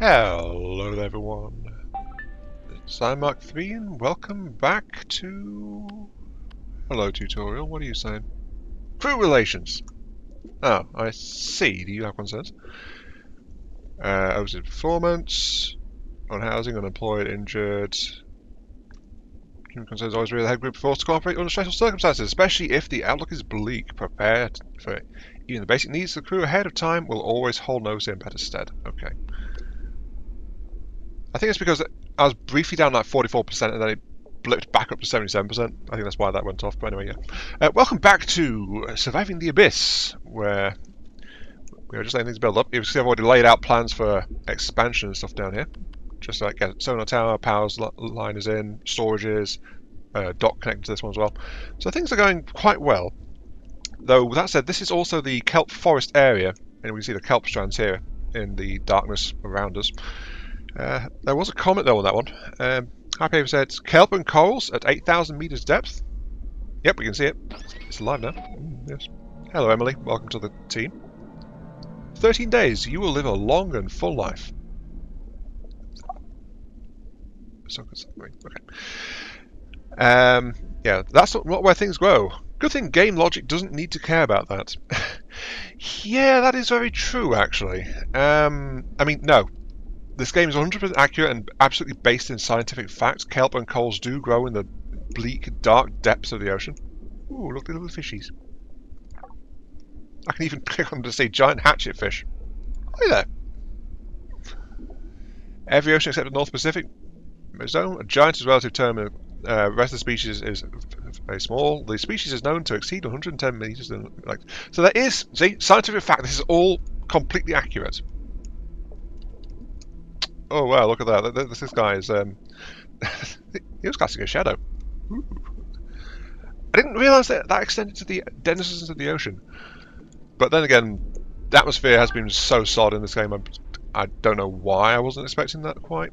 Hello there everyone, it's Mark3 and welcome back to... Hello tutorial, what are you saying? Crew relations! Oh, I see, do you have concerns? Overseas performance, on housing, unemployed, injured... Human concerns always rear the head group forced to cooperate under stressful circumstances, especially if the outlook is bleak. Prepared for it. Even the basic needs of the crew ahead of time will always hold no in better stead. Okay. I think it's because I was briefly down like 44% and then it blipped back up to 77%. I think that's why that went off. But anyway, yeah. Welcome back to Surviving the Abyss, where we were just letting things build up. You can see I've already laid out plans for expansion and stuff down here. Just like get sonar tower, powers line is in, storages, dock connected to this one as well. So things are going quite well. Though, with that said, this is also the kelp forest area, and we can see the kelp strands here in the darkness around us. There was a comment though on that one. High Paper said, kelp and corals at 8,000 meters depth. Yep, we can see it. It's alive now. Yes. Hello Emily, welcome to the team. 13 days, you will live a long and full life. Okay. Yeah, that's not where things grow. Good thing game logic doesn't need to care about that. Yeah, that is very true actually. I mean, no. This game is 100% accurate and absolutely based in scientific facts. Kelp and corals do grow in the bleak, dark depths of the ocean. Ooh, look at the little fishies. I can even click on to see giant hatchet fish. Hi there. Every ocean except the North Pacific zone. A giant is a relative term. Rest of the species is very small. The species is known to exceed 110 meters. So there is, see, scientific fact. This is all completely accurate. Oh wow, look at that. This guy is, he was casting a shadow. Ooh. I didn't realise that extended to the denizens of the ocean. But then again, the atmosphere has been so solid in this game, I don't know why I wasn't expecting that quite.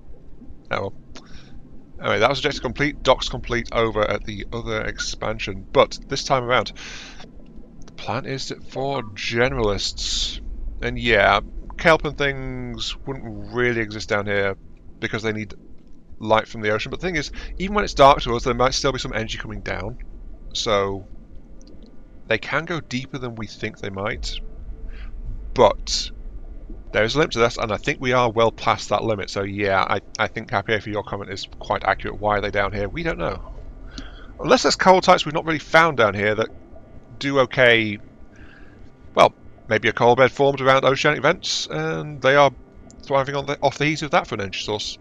Oh well. Anyway, that was objective complete, docks complete over at the other expansion. But this time around, the plan is for generalists. And yeah, kelp and things wouldn't really exist down here because they need light from the ocean. But the thing is, even when it's dark to us, there might still be some energy coming down. So they can go deeper than we think they might. But there is a limit to this, and I think we are well past that limit. So yeah, I think Happy for your comment is quite accurate. Why are they down here? We don't know. Unless there's coral types we've not really found down here that do okay. Well, maybe a coral bed formed around oceanic vents, and they are thriving on off the heat of that for an energy source.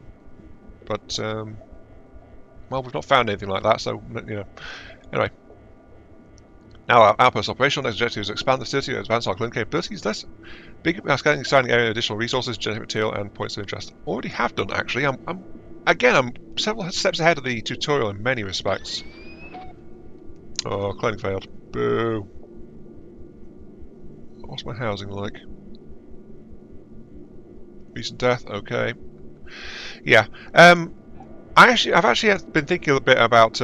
But well, we've not found anything like that. So you know, anyway. Now our outpost operational next objective is to expand the city and advance our clean capabilities. Let's big expanding area, additional resources, genetic material, and points of interest. Already have done actually. I'm several steps ahead of the tutorial in many respects. Oh, cloning failed. Boo. What's my housing like? Recent death. Okay. Yeah. I've actually been thinking a bit about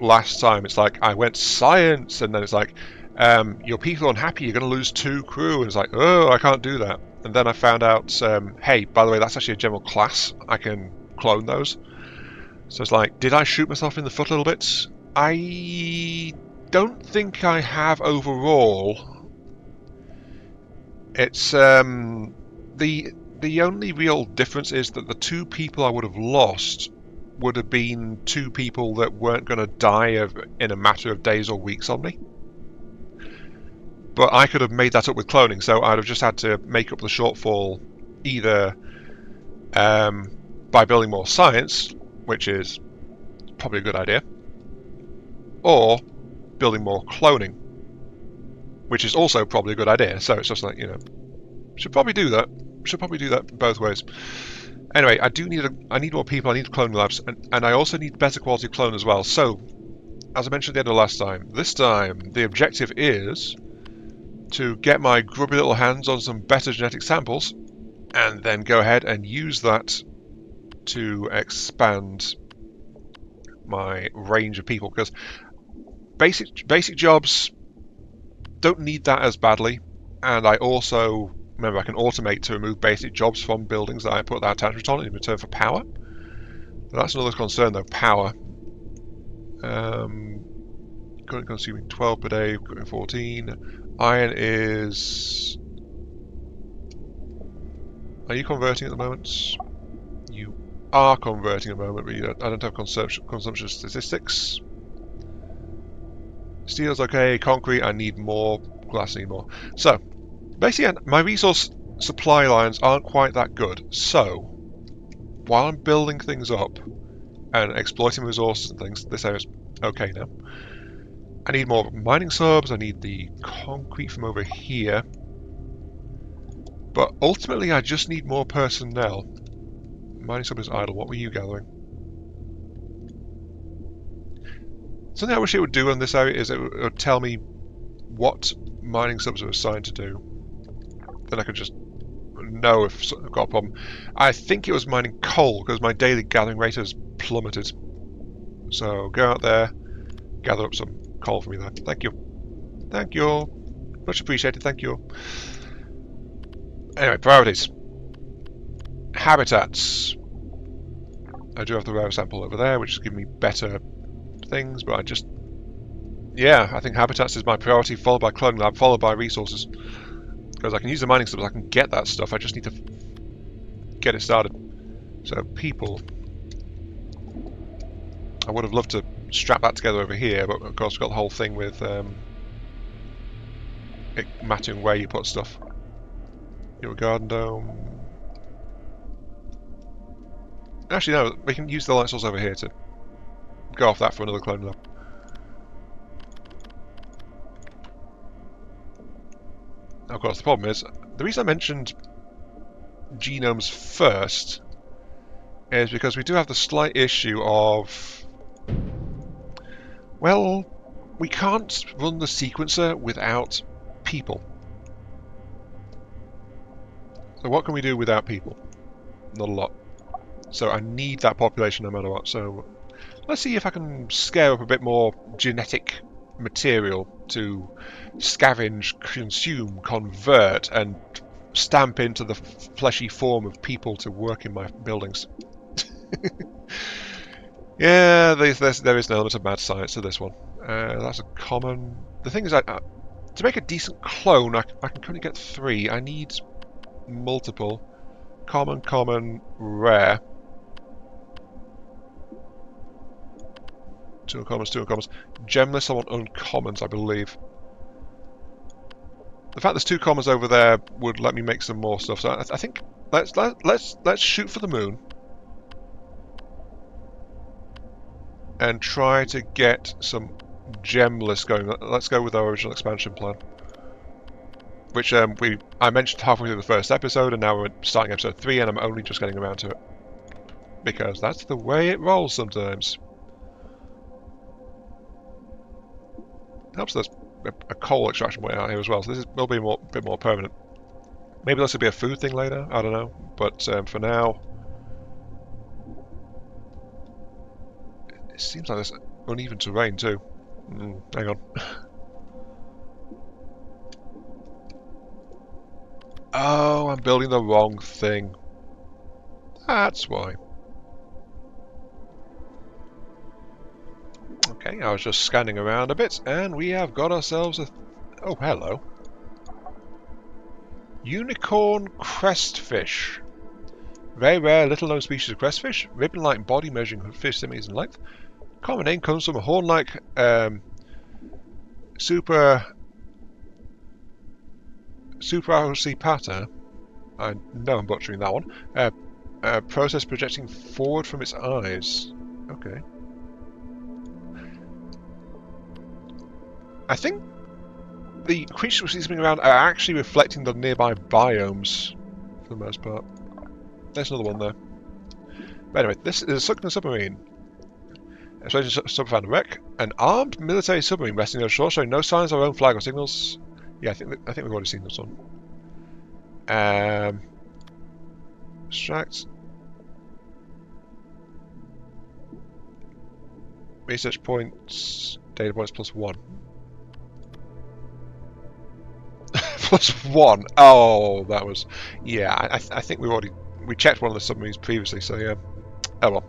last time. It's like I went science, and then it's like your people are unhappy. You're going to lose 2 crew, and it's like, oh, I can't do that. And then I found out, hey, by the way, that's actually a general class. I can clone those. So it's like, did I shoot myself in the foot a little bit? I don't think I have overall. It's the only real difference is that the 2 people I would have lost would have been 2 people that weren't going to die in a matter of days or weeks on me. But I could have made that up with cloning, so I'd have just had to make up the shortfall either by building more science, which is probably a good idea, or building more cloning, which is also probably a good idea. So it's just like, you know, should probably do that. Should probably do that both ways. Anyway, I need more people, I need cloning labs, and I also need better quality clone as well. So, as I mentioned at the end of last time, this time the objective is to get my grubby little hands on some better genetic samples, and then go ahead and use that to expand my range of people, because basic jobs don't need that as badly, and I also Remember, I can automate to remove basic jobs from buildings that I put that attachment on in return for power. But that's another concern, though. Power. Currently consuming 12 per day, 14. Iron is... Are you converting at the moment? You are converting at the moment, but I don't have consumption statistics. Steel's okay. Concrete, I need more. Glass, I need more. So, basically, my resource supply lines aren't quite that good. So, while I'm building things up and exploiting resources and things, this area's okay now. I need more mining subs. I need the concrete from over here. But ultimately, I just need more personnel. Mining sub is idle. What were you gathering? Something I wish it would do in this area is it would tell me what mining subs are assigned to do. Then I could just know if I've got a problem. I think it was mining coal, because my daily gathering rate has plummeted. So go out there, gather up some coal for me there. Thank you. Thank you. Much appreciated, thank you. Anyway, priorities. Habitats. I do have the rare sample over there, which is giving me better things, but I just... Yeah, I think habitats is my priority, followed by cloning lab, followed by resources. Because I can use the mining subs, I can get that stuff, I just need to get it started. So, people. I would have loved to strap that together over here, but of course we've got the whole thing with it mattering where you put stuff. Your garden dome. Actually, no, we can use the light source over here to go off that for another clone lab. Of course, the problem is, the reason I mentioned genomes first is because we do have the slight issue of, well, we can't run the sequencer without people. So what can we do without people? Not a lot. So I need that population no matter what. So let's see if I can scale up a bit more genetic material to scavenge, consume, convert, and stamp into the fleshy form of people to work in my buildings. Yeah, there is an element of mad science to this one. That's a common... The thing is, to make a decent clone, I can currently get 3. I need multiple. Common, common, rare. 2 uncommons, 2 uncommons. Gemless, I want uncommons, I believe. The fact there's 2 commons over there would let me make some more stuff. So I think let's shoot for the moon and try to get some gemless going. Let's go with our original expansion plan, which I mentioned halfway through the first episode, and now we're starting episode 3, and I'm only just getting around to it because that's the way it rolls sometimes. Helps there's a coal extraction way out here as well, so this will be a bit more permanent. Maybe this will be a food thing later, I don't know. But for now, it seems like there's uneven terrain too. Hang on. Oh, I'm building the wrong thing. That's why. Okay, I was just scanning around a bit, and we have got ourselves a... Oh, hello. Unicorn crestfish. Very rare, little-known species of crestfish. Ribbon-like body measuring 50 centimeters in length. Common name comes from a horn-like Supraocipata. I know I'm butchering that one. Process projecting forward from its eyes. Okay. I think the creatures we see swimming around are actually reflecting the nearby biomes, for the most part. There's another one there. But anyway, this is a sunken submarine. Explosion sub found a wreck. An armed military submarine resting on shore, showing no signs of our own flag or signals. Yeah, I think we've already seen this one. Extract. Research points. Data points +1. +1. Oh, that was... Yeah, I think we checked one of the submarines previously, so yeah. Oh well.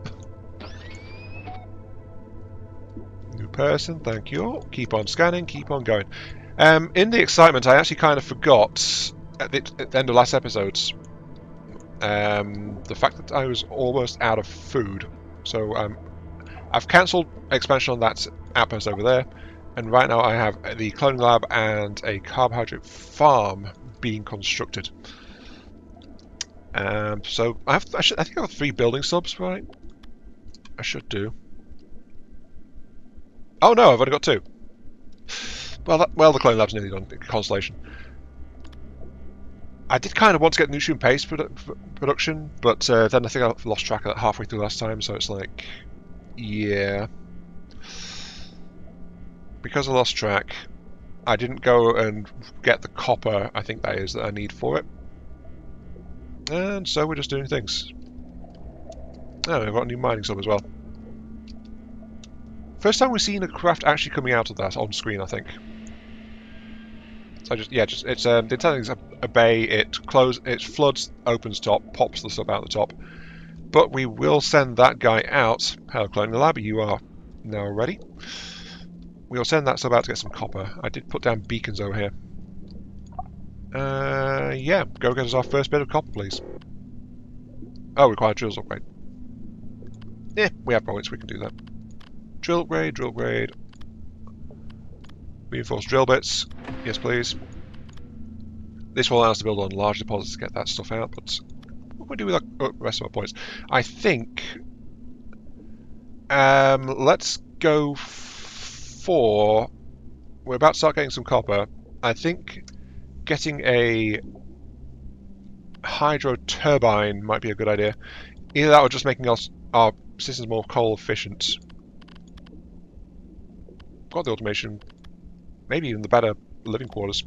New person, thank you. Keep on scanning, keep on going. In the excitement, I actually kind of forgot at the end of last episodes the fact that I was almost out of food. So I've cancelled expansion on that outpost over there, and right now I have the cloning lab and a carbohydrate farm being constructed. So I think I have 3 building subs, right? I should do. Oh no, I've only got 2. Well, the cloning lab's nearly done. Constellation. I did kind of want to get nutrient-based production, but then I think I lost track of that halfway through last time, so it's like, yeah. Because I lost track, I didn't go and get the copper, I think that is, that I need for it. And so we're just doing things. Oh, we've got a new mining sub as well. First time we've seen a craft actually coming out of that on screen, I think. So it's the intelligence a bay. It floods, opens top, pops the sub out the top. But we will send that guy out. Hello, cloning lab, you are now ready. We'll send that sub out to get some copper. I did put down beacons over here. Yeah, go get us our first bit of copper, please. Oh, require drills upgrade. Yeah, we have points, we can do that. Drill upgrade, drill upgrade. Reinforced drill bits. Yes, please. This will allow us to build on large deposits to get that stuff out, but what can we do with the rest of our points? I think... let's go for... We're about to start getting some copper. I think getting a hydro turbine might be a good idea. Either that or just making our systems more coal efficient. Got the automation. Maybe even the better living quarters.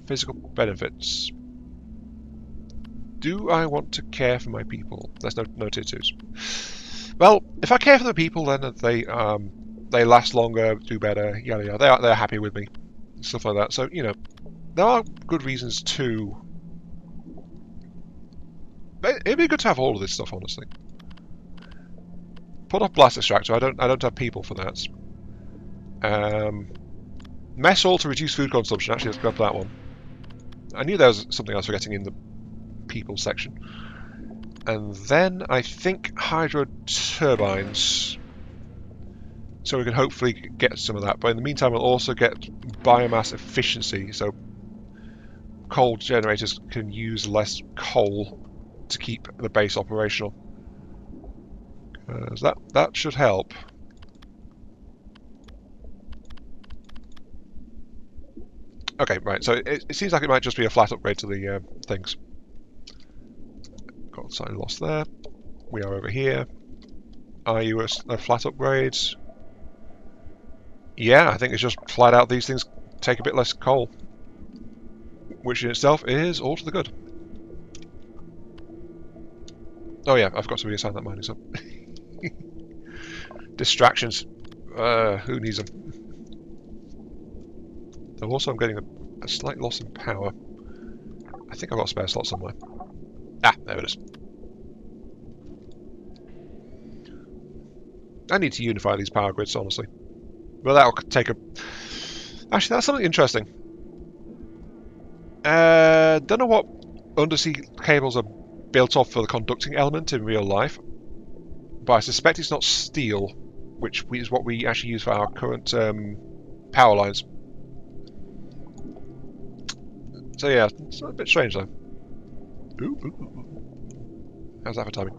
Physical benefits. Do I want to care for my people? There's no tier 2s. Well, if I care for the people, then they last longer, do better, yada yada. They're happy with me, stuff like that. So you know, there are good reasons to. It'd be good to have all of this stuff, honestly. Put off blast extractor. I don't have people for that. Mess all to reduce food consumption. Actually, let's grab that one. I knew there was something I was forgetting in the people section. And then I think hydro turbines. So we can hopefully get some of that. But in the meantime, we'll also get biomass efficiency. So coal generators can use less coal to keep the base operational. So that should help. Okay, right, so it seems like it might just be a flat upgrade to the things. Got slightly lost there. We are over here. Are you a flat upgrade? Yeah, I think it's just flat out these things take a bit less coal. Which in itself is all to the good. Oh yeah, I've got to reassign that mining sub. Distractions. Who needs them? Though also I'm getting a slight loss in power. I think I've got a spare slot somewhere. Ah, there it is. I need to unify these power grids, honestly. But that'll take a... Actually, that's something interesting. Don't know what undersea cables are built off for the conducting element in real life, but I suspect it's not steel, which is what we actually use for our current power lines. So yeah, it's a bit strange though. How's that for timing?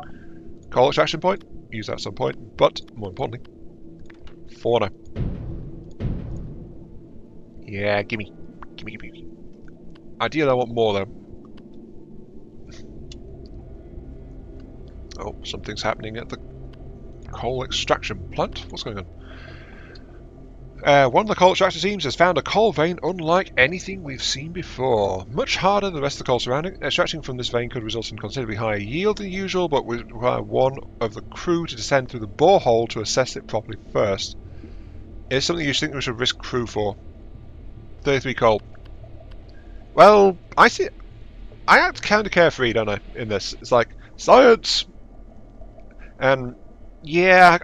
Coal extraction point, use that at some point, but more importantly, fauna. Yeah, gimme. Ideally I want more though. Oh, something's happening at the coal extraction plant. What's going on? One of the coal extractor teams has found a coal vein unlike anything we've seen before. Much harder than the rest of the coal surrounding. Extracting from this vein could result in considerably higher yield than usual, but we require one of the crew to descend through the borehole to assess it properly first. Is something you think we should risk crew for? 33 coal. Well, I see. I act kind of carefree, don't I? In this, it's like science, and yeah,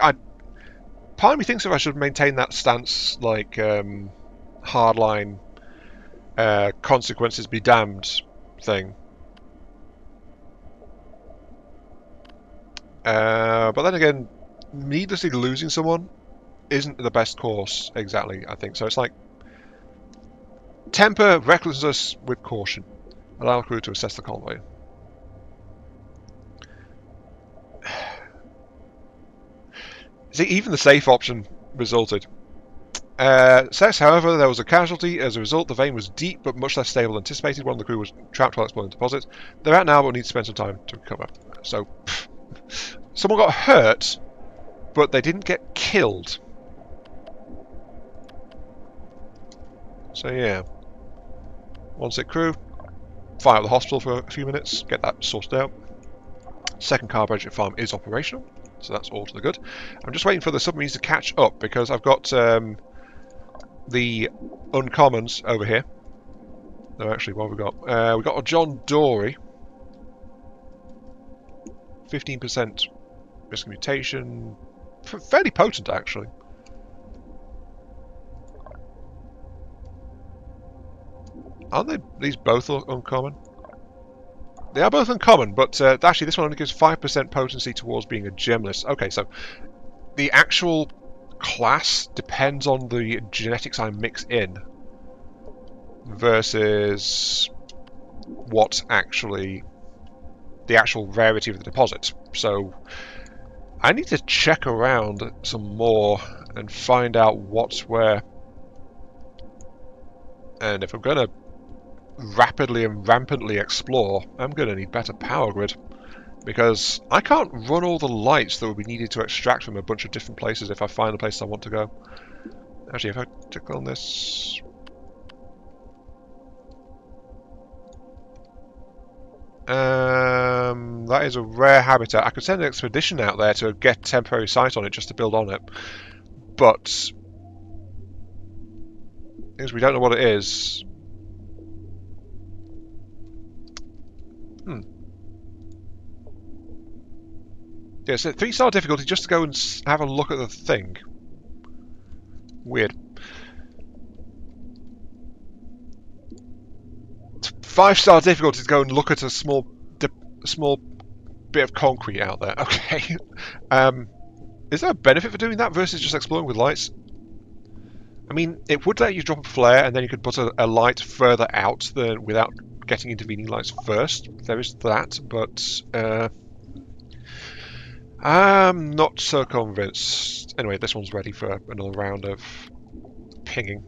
part of me thinks if I should maintain that stance, like hardline, consequences be damned thing. But then again, needlessly losing someone isn't the best course exactly, I think. So it's like temper recklessness with caution. Allow crew to assess the convoy. See, even the safe option resulted. Says, however, there was a casualty. As a result, the vein was deep but much less stable than anticipated. One of the crew was trapped while exploring the deposit. They're out now but need to spend some time to recover. So, someone got hurt, but they didn't get killed. So yeah. One sick crew. Fire at the hospital for a few minutes. Get that sorted out. Second carburetor farm is operational. So that's all to the good. I'm just waiting for the submarines to catch up because I've got the uncommons over here. No, actually, what have we got? We've got a John Dory. 15% risk of mutation. Fairly potent, actually. Aren't they these both uncommon? They are both uncommon, but actually this one only gives 5% potency towards being a generalist. Okay, so the actual class depends on the genetics I mix in versus what actually the actual rarity of the deposit. So I need to check around some more and find out what's where. And if I'm going to rapidly and rampantly explore, I'm going to need better power grid. Because I can't run all the lights that would be needed to extract from a bunch of different places if I find the place I want to go. Actually, if I click on this... that is a rare habitat. I could send an expedition out there to get a temporary site on it just to build on it. But... because we don't know what it is... Yeah, so 3-star difficulty just to go and have a look at the thing. Weird. 5-star difficulty to go and look at a small bit of concrete out there. Okay. Is there a benefit for doing that versus just exploring with lights? I mean, it would let you drop a flare and then you could put a light further out than without getting intervening lights first. There is that, but I'm not so convinced. Anyway, this one's ready for another round of pinging.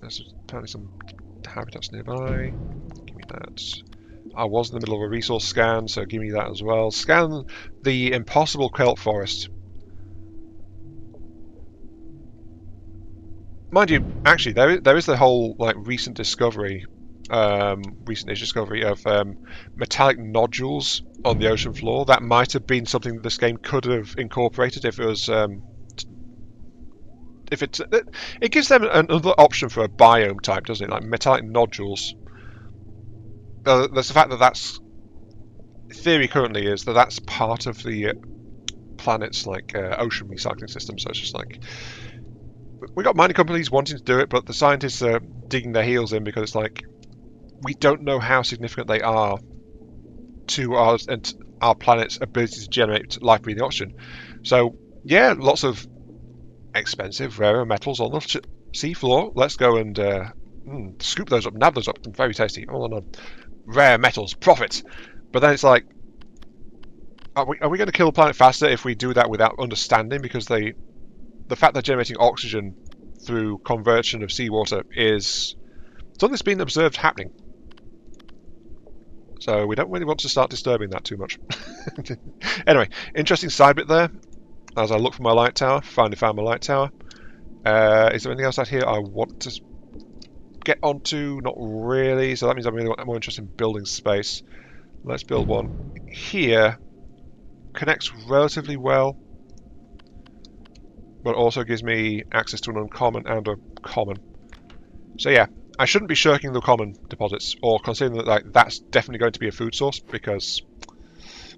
There's apparently some habitats nearby. Give me that. I was in the middle of a resource scan, so give me that as well. Scan the impossible kelp forest. Mind you, actually, there is the whole like recent discovery of metallic nodules on the ocean floor. That might have been something that this game could have incorporated if it was. If it gives them another option for a biome type, doesn't it? Like metallic nodules. There's the fact that that's theory currently is that that's part of the planet's like ocean recycling system. So it's just like we got mining companies wanting to do it, but the scientists are digging their heels in because it's like we don't know how significant they are to our planet's ability to generate life-breathing oxygen. So yeah, lots of expensive, rarer metals on the seafloor. Let's go and scoop those up, nab those up. Very tasty. Oh no, rare metals, profits. But then it's like, are we going to kill the planet faster if we do that without understanding? Because the fact they're generating oxygen through conversion of seawater is something that's been observed happening. So we don't really want to start disturbing that too much. Anyway, interesting side bit there. As I look for my light tower, finally found my light tower. Is there anything else out here I want to get onto? Not really. So that means I'm really more interested in building space. Let's build one here. Connects relatively well, but also gives me access to an uncommon and a common. So yeah, I shouldn't be shirking the common deposits or considering that like that's definitely going to be a food source because,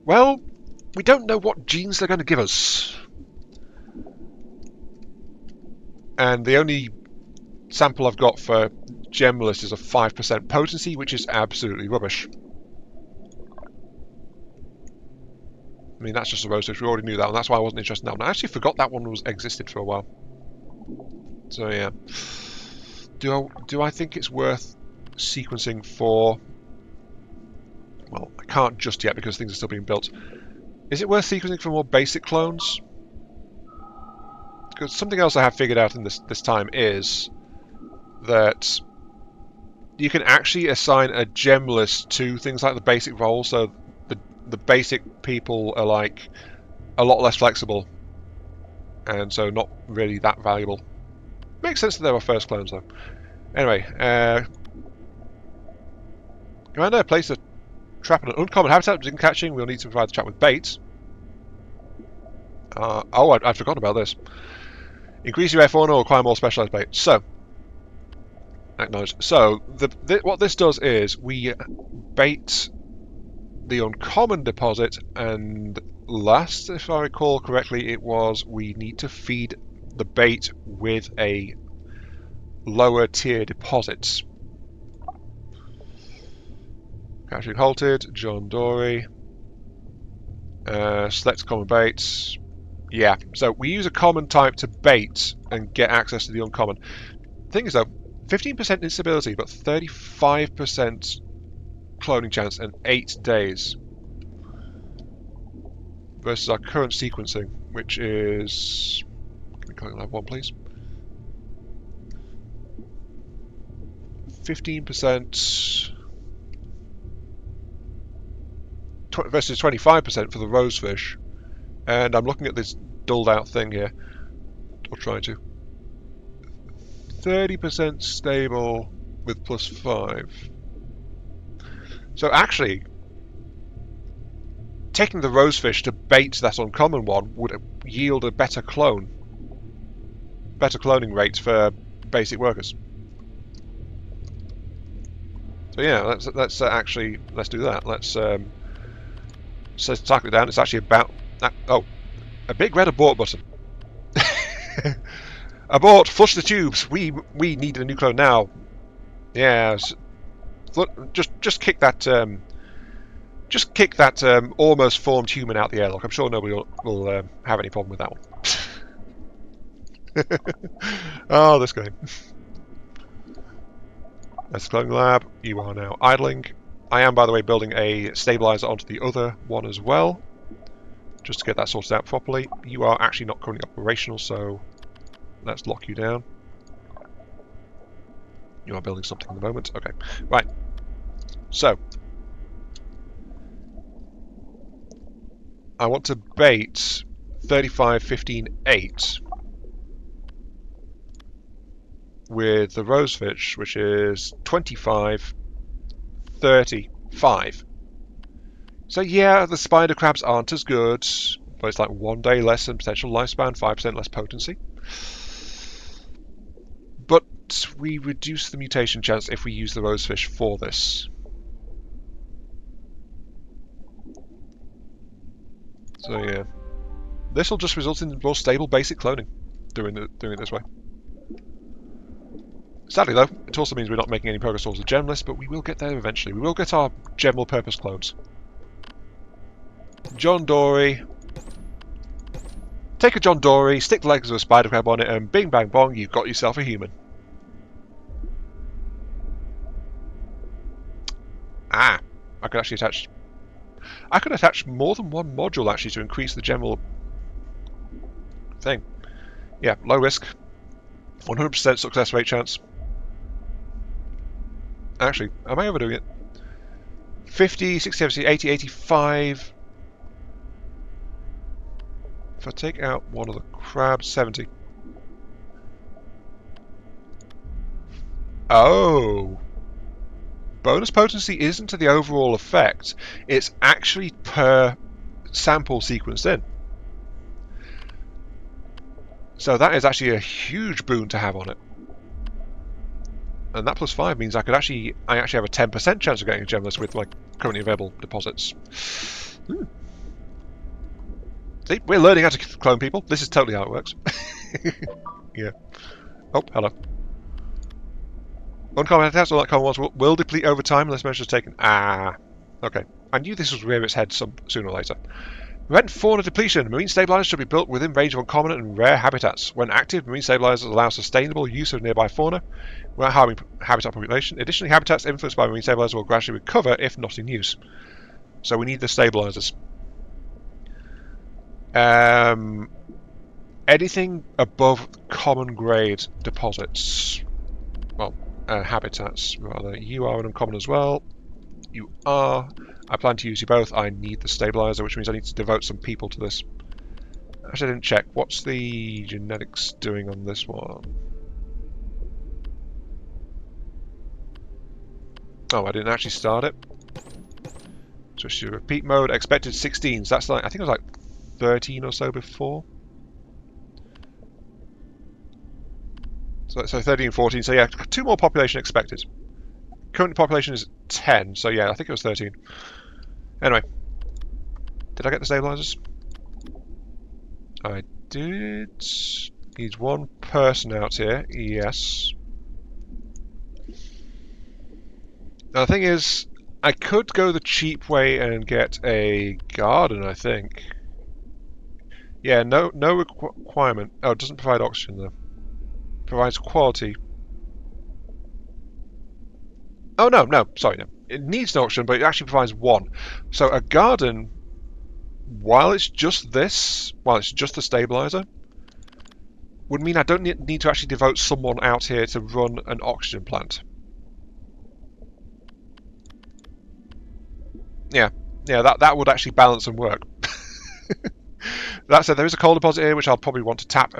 well, we don't know what genes they're going to give us. And the only sample I've got for Generalist is a 5% potency, which is absolutely rubbish. I mean, that's just a rosefish. We already knew that one. That's why I wasn't interested in that one. I actually forgot that one existed for a while. So yeah. Do I think it's worth sequencing for... Well, I can't just yet because things are still being built. Is it worth sequencing for more basic clones? Because something else I have figured out in this time is that you can actually assign a generalist to things like the basic role, so the basic people are like a lot less flexible, and so not really that valuable. Makes sense that they were first clones though. Anyway, Commander, place a trap in an uncommon habitat in catching. We'll need to provide the trap with bait. Oh, I'd forgotten about this. Increase your fauna or acquire more specialized bait. So, acknowledged. So, what this does is we bait the uncommon deposit, and last, if I recall correctly, it was we need to feed the bait with a lower tier deposit. Capturing halted, John Dory. Select common baits. Yeah, so we use a common type to bait and get access to the uncommon. Thing is though, 15% instability, but 35% cloning chance and 8 days. Versus our current sequencing, which is... Can we clone lab 1 please? 15% versus 25% for the rosefish. And I'm looking at this dulled out thing here. Or trying to. 30% stable with +5. So actually, taking the rosefish to bait that uncommon one would yield a better clone. Better cloning rates for basic workers. So yeah, let's do that. Let's tackle it down. It's actually about oh, a big red abort button. Abort! Flush the tubes. We need a new clone now. Yeah, just kick that. Just kick that almost formed human out the airlock. I'm sure nobody will have any problem with that one. Oh, this game. That's the cloning lab. You are now idling. I am, by the way, building a stabilizer onto the other one as well, just to get that sorted out properly. You are actually not currently operational, so let's lock you down. You are building something at the moment. Okay, right. So, I want to bait 35, 15, 8 with the rosefish, which is 25, 35. So yeah, the spider crabs aren't as good, but it's like 1 day less than potential lifespan, 5% less potency. But we reduce the mutation chance if we use the rosefish for this. So yeah, this will just result in more stable basic cloning doing it this way. Sadly though, it also means we're not making any progress towards the generalist, but we will get there eventually. We will get our general purpose clones. John Dory. Take a John Dory, stick the legs of a spider crab on it, and bing bang bong, you've got yourself a human. Ah, I could attach more than one module actually to increase the general thing. Yeah, low risk, 100% success rate chance. Actually, am I overdoing it? 50, 60, 70, 80, 85. If I take out one of the crabs, 70. Oh! Bonus potency isn't to the overall effect, it's actually per sample sequenced in. So that is actually a huge boon to have on it. And that +5 means I actually have a 10% chance of getting a generalist with like currently available deposits. See, we're learning how to clone people. This is totally how it works. Yeah. Oh, hello. Uncommon habitats, all that common ones will deplete over time unless measures are taken. Ah, okay. I knew this would rear its head sooner or later. Prevent fauna depletion. Marine stabilizers should be built within range of uncommon and rare habitats. When active, marine stabilizers allow sustainable use of nearby fauna without harming habitat population. Additionally, habitats influenced by marine stabilizers will gradually recover if not in use. So we need the stabilizers. Anything above common grade deposits. Well, habitats, rather. You are an uncommon as well. You are. I plan to use you both. I need the stabilizer, which means I need to devote some people to this. Actually, I didn't check. What's the genetics doing on this one? Oh, I didn't actually start it. Switch to repeat mode. Expected 16. So that's like, I think it was like 13 or so before. So 13, 14. So yeah, 2 more population expected. Current population is 10. So yeah, I think it was 13. Anyway, did I get the stabilizers? I did. Needs 1 person out here. Yes. Now the thing is, I could go the cheap way and get a garden, I think. Yeah, no requirement. Oh, it doesn't provide oxygen though. Provides quality. Oh no, sorry, no. It needs no oxygen, but it actually provides 1. So a garden, while it's just this, while it's just the stabilizer, would mean I don't need to actually devote someone out here to run an oxygen plant. Yeah, that would actually balance and work. That said, there is a coal deposit here, which I'll probably want to tap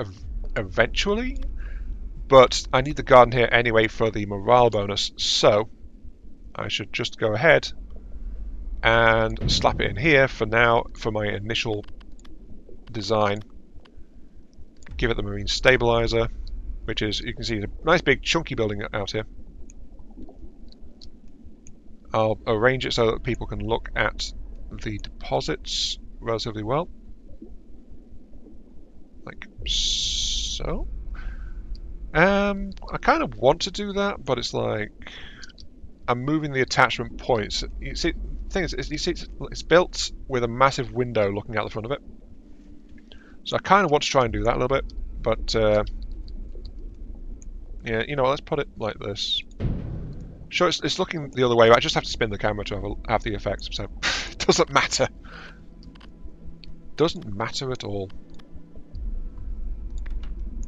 eventually, but I need the garden here anyway for the morale bonus, so I should just go ahead and slap it in here for now for my initial design. Give it the marine stabilizer, which is, you can see, a nice big chunky building out here. I'll arrange it so that people can look at the deposits relatively well. Like so. I kind of want to do that, but it's like I'm moving the attachment points. You see, the thing is, you see, it's built with a massive window looking out the front of it. So I kind of want to try and do that a little bit, but yeah, you know, let's put it like this. Sure, it's looking the other way. I just have to spin the camera to have the effect, so it doesn't matter. Doesn't matter at all.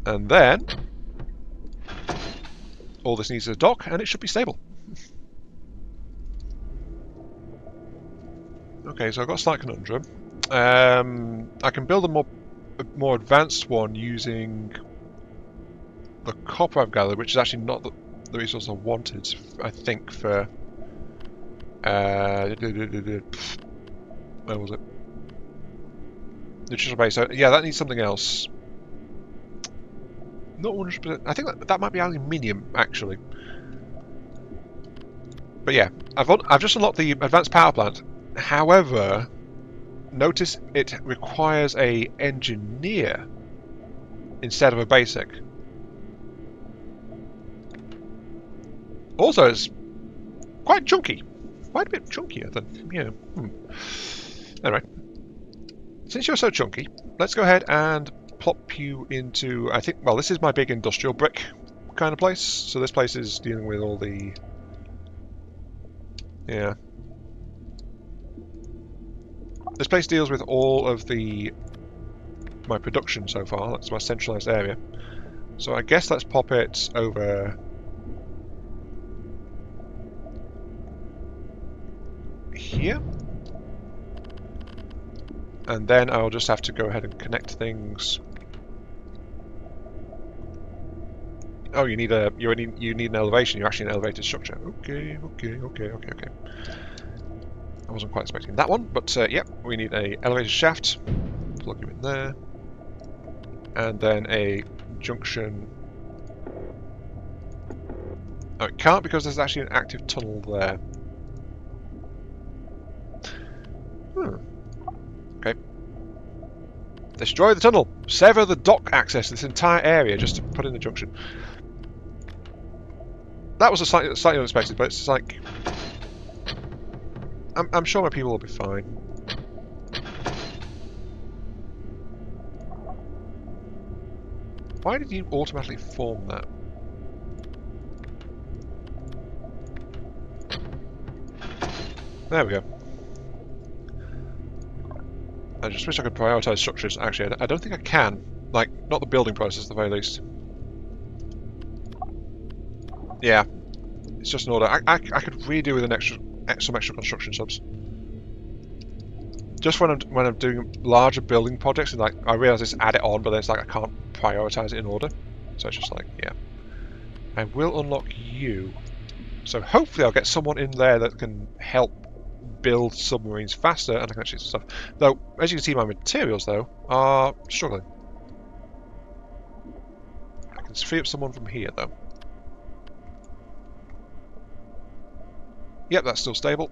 And then all this needs is a dock, and it should be stable. Okay, so I've got a slight conundrum. I can build a more advanced one using the copper I've gathered, which is actually not the resource I wanted, I think, for... where was it? Nutritional base. So, yeah, that needs something else. Not 100%. I think that might be aluminium, actually. But yeah, I've just unlocked the advanced power plant. However, notice it requires a engineer instead of a basic. Also, it's quite chunky. Quite a bit chunkier than, you know. Anyway, since you're so chunky, let's go ahead and plop you into, I think, well, this is my big industrial brick kind of place. So this place is dealing with all the, yeah. This place deals with all of my production so far. That's my centralized area. So I guess let's pop it over here. And then I'll just have to go ahead and connect things. Oh, you need an elevation. You're actually an elevated structure. Okay. I wasn't quite expecting that one, but yep, we need a elevated shaft. Plug you in there, and then a junction Oh, it can't because there's actually an active tunnel there. Okay. Destroy the tunnel. Sever the dock access to this entire area just to put in the junction. That was a slightly unexpected, but it's like... I'm sure my people will be fine. Why did you automatically form that? There we go. I just wish I could prioritise structures. Actually, I don't think I can. Like, not the building process at the very least. Yeah, it's just an order. I could redo with some extra construction subs. Just when I'm doing larger building projects, and like I realise it's add it on, but then it's like I can't prioritise it in order. So it's just like, yeah. I will unlock you. So hopefully I'll get someone in there that can help build submarines faster, and I can actually do stuff. Though, as you can see, my materials though are struggling. I can free up someone from here though. Yep, that's still stable.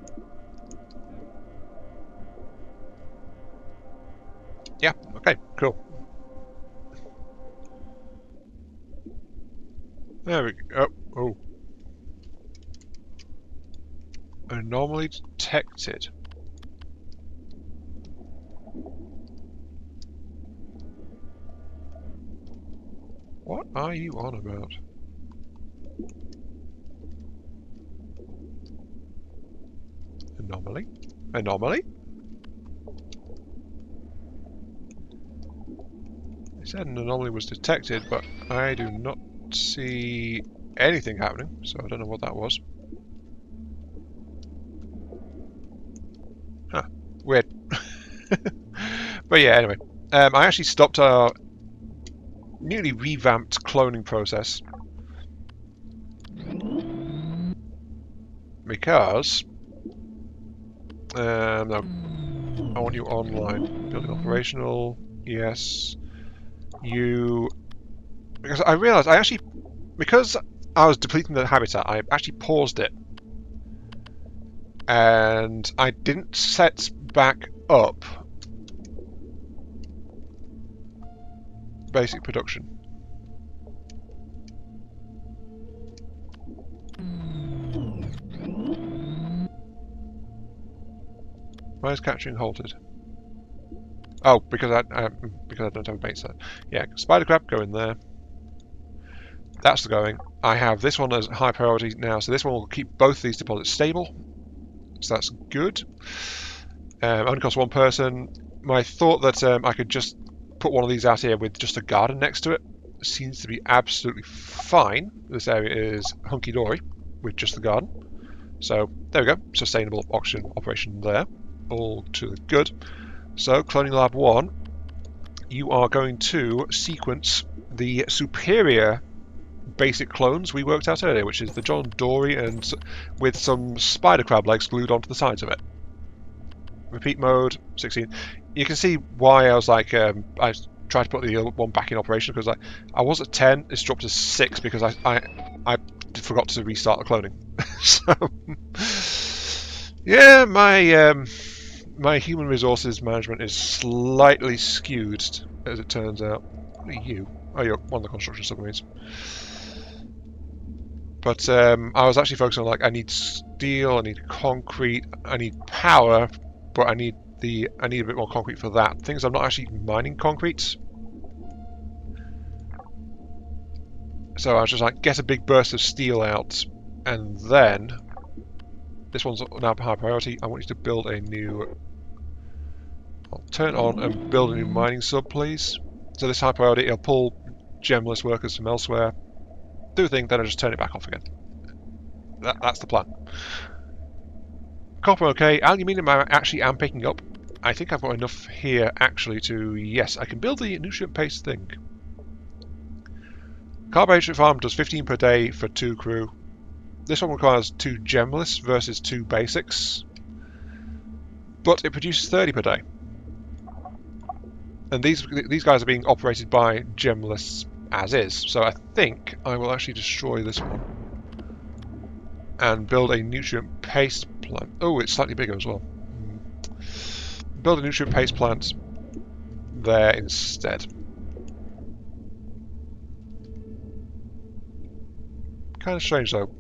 Yeah, okay, cool. There we go. Oh. Anomaly detected. What are you on about? Anomaly? Anomaly? They said an anomaly was detected, but I do not see anything happening, so I don't know what that was. Huh, weird. But yeah, anyway. I actually stopped our newly revamped cloning process because no, I want you online. Building operational, yes. Because I realised because I was depleting the habitat, I actually paused it. And I didn't set back up basic production. Why is capturing halted? Oh, because I don't have a bait set. Yeah, spider crab, go in there. That's the going. I have this one as high priority now, so this one will keep both these deposits stable. So that's good. Only costs one person. My thought that I could just put one of these out here with just a garden next to it seems to be absolutely fine. This area is hunky-dory with just the garden. So there we go. Sustainable operation there. All to the good. So cloning lab 1, you are going to sequence the superior basic clones we worked out earlier, which is the John Dory and with some spider crab legs glued onto the sides of it. Repeat mode 16. You can see why I was like I tried to put the other one back in operation because I was at 10, it's dropped to 6 because I forgot to restart the cloning. So yeah, my human resources management is slightly skewed as it turns out. What are you? Oh, you're one of the construction submarines. But I was actually focusing on like I need steel, I need concrete, I need power, but I need a bit more concrete for that. Things I'm not actually mining concrete. So I was just like get a big burst of steel out, and then this one's now high priority. I want you to build a new. I'll turn on and build a new mining sub, please. So this high priority, it'll pull generalist workers from elsewhere. Do a thing, then I just turn it back off again. That's the plan. Copper, okay. Aluminium, I actually am picking up. I think I've got enough here, actually, to... Yes, I can build the nutrient paste thing. Carbohydrate farm does 15 per day for 2 crew. This one requires 2 generalists versus 2 basics. But it produces 30 per day. And these guys are being operated by generalists as is. So I think I will actually destroy this one. and build a nutrient paste plant. Oh, it's slightly bigger as well. Build a nutrient paste plant there instead. Kind of strange though.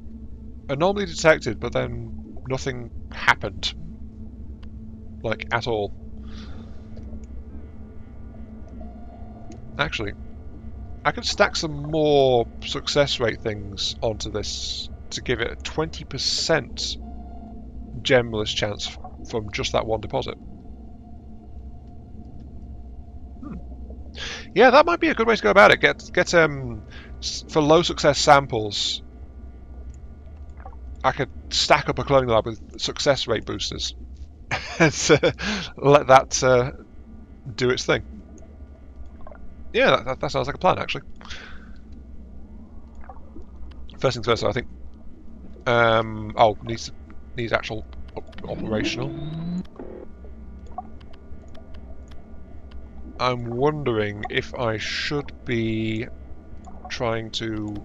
Anomaly detected, but then nothing happened. Like, at all. Actually, I could stack some more success rate things onto this to give it a 20% generalist chance from just that one deposit. Yeah, that might be a good way to go about it. Get for low success samples, I could stack up a cloning lab with success rate boosters and let that do its thing. Yeah, that sounds like a plan, actually. First things first, I think. Needs actual operational. I'm wondering if I should be trying to.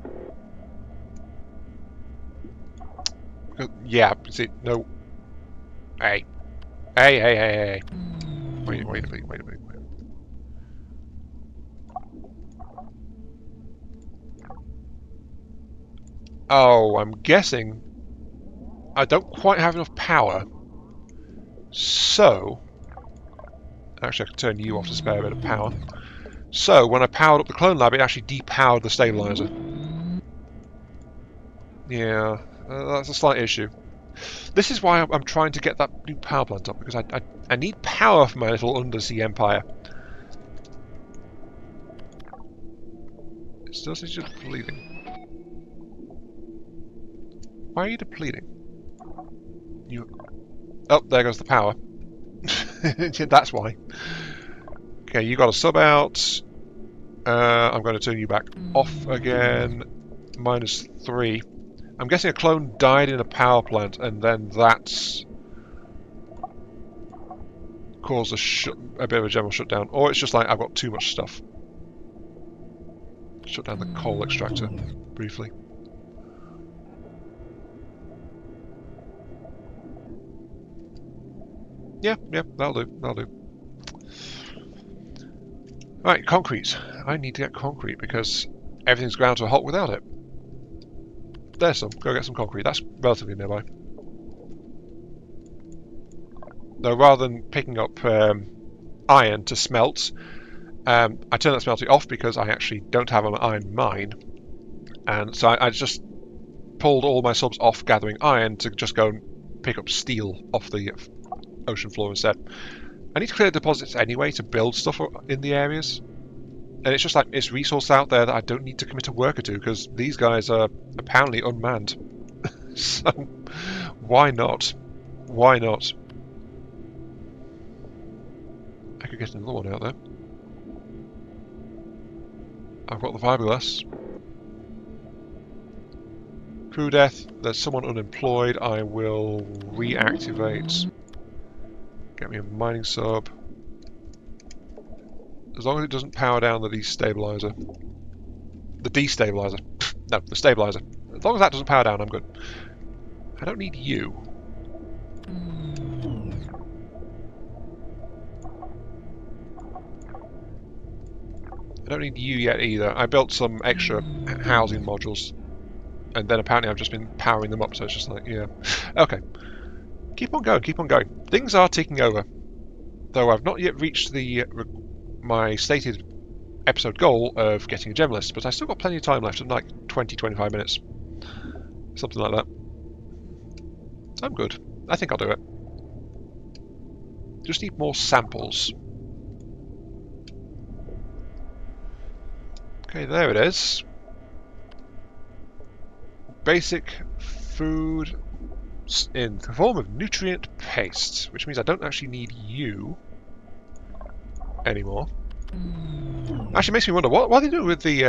Yeah, see, no. Hey. Hey. Wait a minute. Oh, I'm guessing I don't quite have enough power. So, actually I can turn you off to spare a bit of power. So, when I powered up the clone lab, it actually depowered the stabilizer. Yeah, that's a slight issue. This is why I'm trying to get that new power plant up, because I need power for my little undersea empire. It still says you're depleting. Why are you depleting? Oh, there goes the power. That's why. Okay, you got a sub out. I'm going to turn you back off again. -3. I'm guessing a clone died in a power plant, and then that's caused a bit of a general shutdown. Or it's just like I've got too much stuff. Shut down the coal extractor briefly. Yeah, that'll do. Right, concrete. I need to get concrete because everything's ground to a halt without it. There's some. Go get some concrete. That's relatively nearby. Though rather than picking up iron to smelt, I turned that smelting off because I actually don't have an iron mine. And so I just pulled all my subs off gathering iron to just go and pick up steel off the ocean floor instead. I need to clear deposits anyway to build stuff in the areas. And it's just like, it's resource out there that I don't need to commit a worker to, because these guys are apparently unmanned. So, why not? Why not? I could get another one out there. I've got the fiberglass. Crew death, there's someone unemployed, I will reactivate. Get me a mining sub. As long as it doesn't power down the destabilizer. The destabilizer. No, the stabilizer. As long as that doesn't power down, I'm good. I don't need you. I don't need you yet either. I built some extra housing modules. And then apparently I've just been powering them up, so it's just like, yeah. Okay. Keep on going. Things are ticking over. Though I've not yet reached my stated episode goal of getting a generalist, but I've still got plenty of time left, like 20-25 minutes. Something like that. I'm good. I think I'll do it. Just need more samples. Okay, there it is. Basic food in the form of nutrient paste, which means I don't actually need you anymore. Actually makes me wonder, what are they doing with the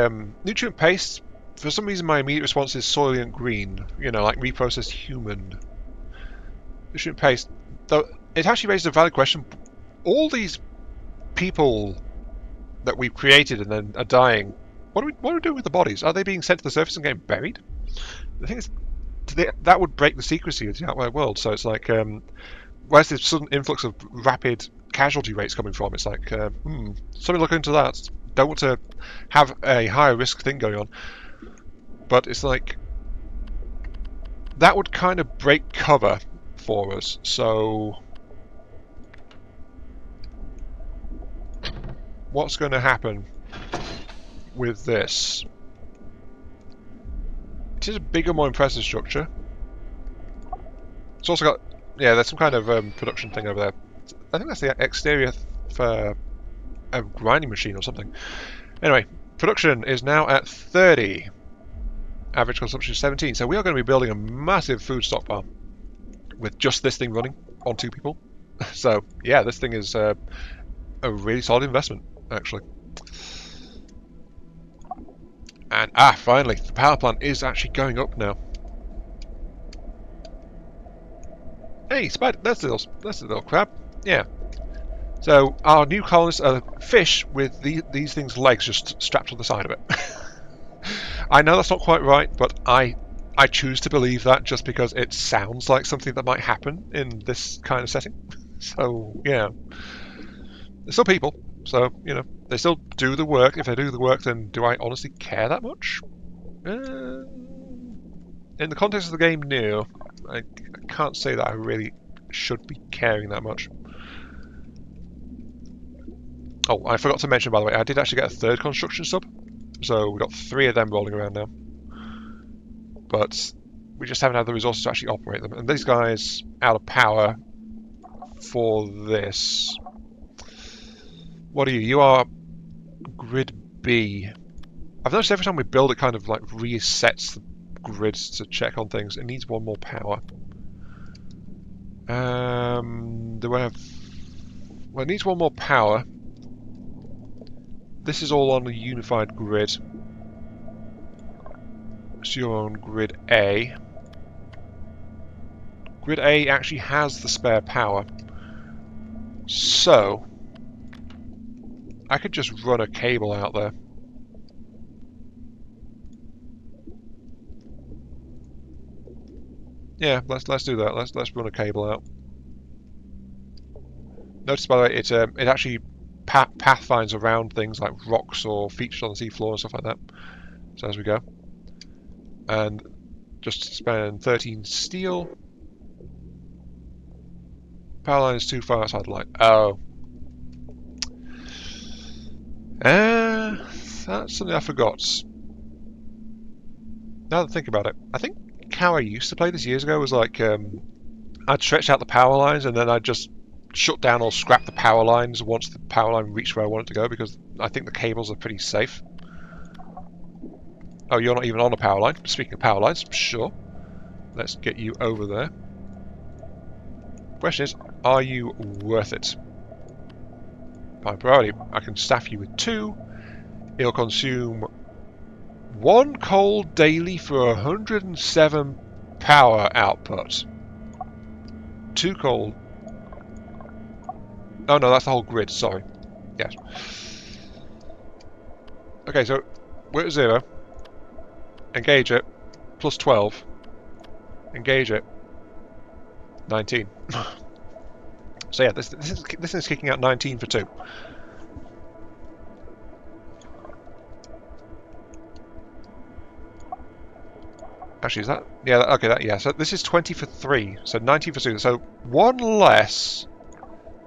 nutrient paste? For some reason my immediate response is soylent green, you know, like reprocessed human. Nutrient paste, though it actually raises a valid question. All these people that we've created and then are dying, what do we do with the bodies? Are they being sent to the surface and getting buried? The thing is, that would break the secrecy of the outside world. So it's like, where's this sudden influx of rapid casualty rates coming from? It's like, somebody look into that. Don't want to have a higher risk thing going on. But it's like, that would kind of break cover for us. So what's going to happen with this? It is a bigger, more impressive structure. It's also got, yeah, there's some kind of production thing over there. I think that's the exterior for a grinding machine or something. Anyway, production is now at 30. Average consumption is 17. So we are going to be building a massive food stockpile with just this thing running on 2 people. So yeah, this thing is a really solid investment, actually. And finally, the power plant is actually going up now. Hey, spider! That's the little crab. Yeah. So our new colonists are fish with these things' legs just strapped to the side of it. I know that's not quite right, but I choose to believe that just because it sounds like something that might happen in this kind of setting. So yeah, they're still people. So, you know, they still do the work. If they do the work, then do I honestly care that much? In the context of the game, no. I can't say that I really should be caring that much. Oh, I forgot to mention, by the way, I did actually get a 3rd construction sub. So we've got 3 of them rolling around now. But we just haven't had the resources to actually operate them. And these guys out of power for this. What are you? You are grid B. I've noticed every time we build it kind of like resets the grids to check on things. It needs 1 more power. Do I have... Well, it needs 1 more power. This is all on a unified grid. So you're on grid A. Grid A actually has the spare power. So I could just run a cable out there. Yeah, let's do that. Let's run a cable out. Notice, by the way, it actually pathfinds around things like rocks or features on the seafloor and stuff like that. So as we go, and just spend 13 steel. Power line is too far outside the light. Oh. That's something I forgot. Now that I think about it, I think how I used to play this years ago was like, I'd stretch out the power lines and then I'd just shut down or scrap the power lines once the power line reached where I wanted to go, because I think the cables are pretty safe. Oh, you're not even on a power line. Speaking of power lines, sure. Let's get you over there. Question is, are you worth it? By priority, I can staff you with 2. It'll consume 1 coal daily for 107 power output. 2 coal. Oh no, that's the whole grid, sorry. Yes. Okay, so we're at 0. Engage it. Plus 12. Engage it. 19. So yeah, this is kicking out 19 for 2. Actually, is that... Yeah, okay, yeah. So this is 20 for 3. So 19 for 2. So 1 less,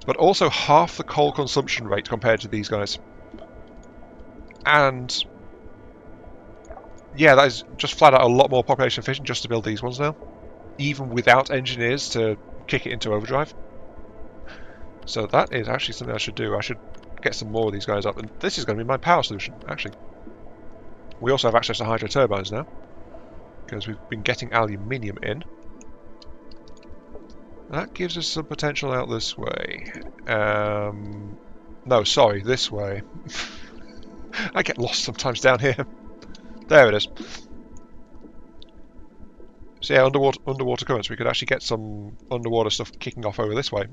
but also half the coal consumption rate compared to these guys. And... yeah, that is just flat out a lot more population efficient just to build these ones now. Even without engineers to kick it into overdrive. So that is actually something I should do. I should get some more of these guys up. And this is going to be my power solution, actually. We also have access to hydro turbines now, because we've been getting aluminium in. That gives us some potential out this way. No, sorry, this way. I get lost sometimes down here. There it is. So yeah, underwater currents. We could actually get some underwater stuff kicking off over this way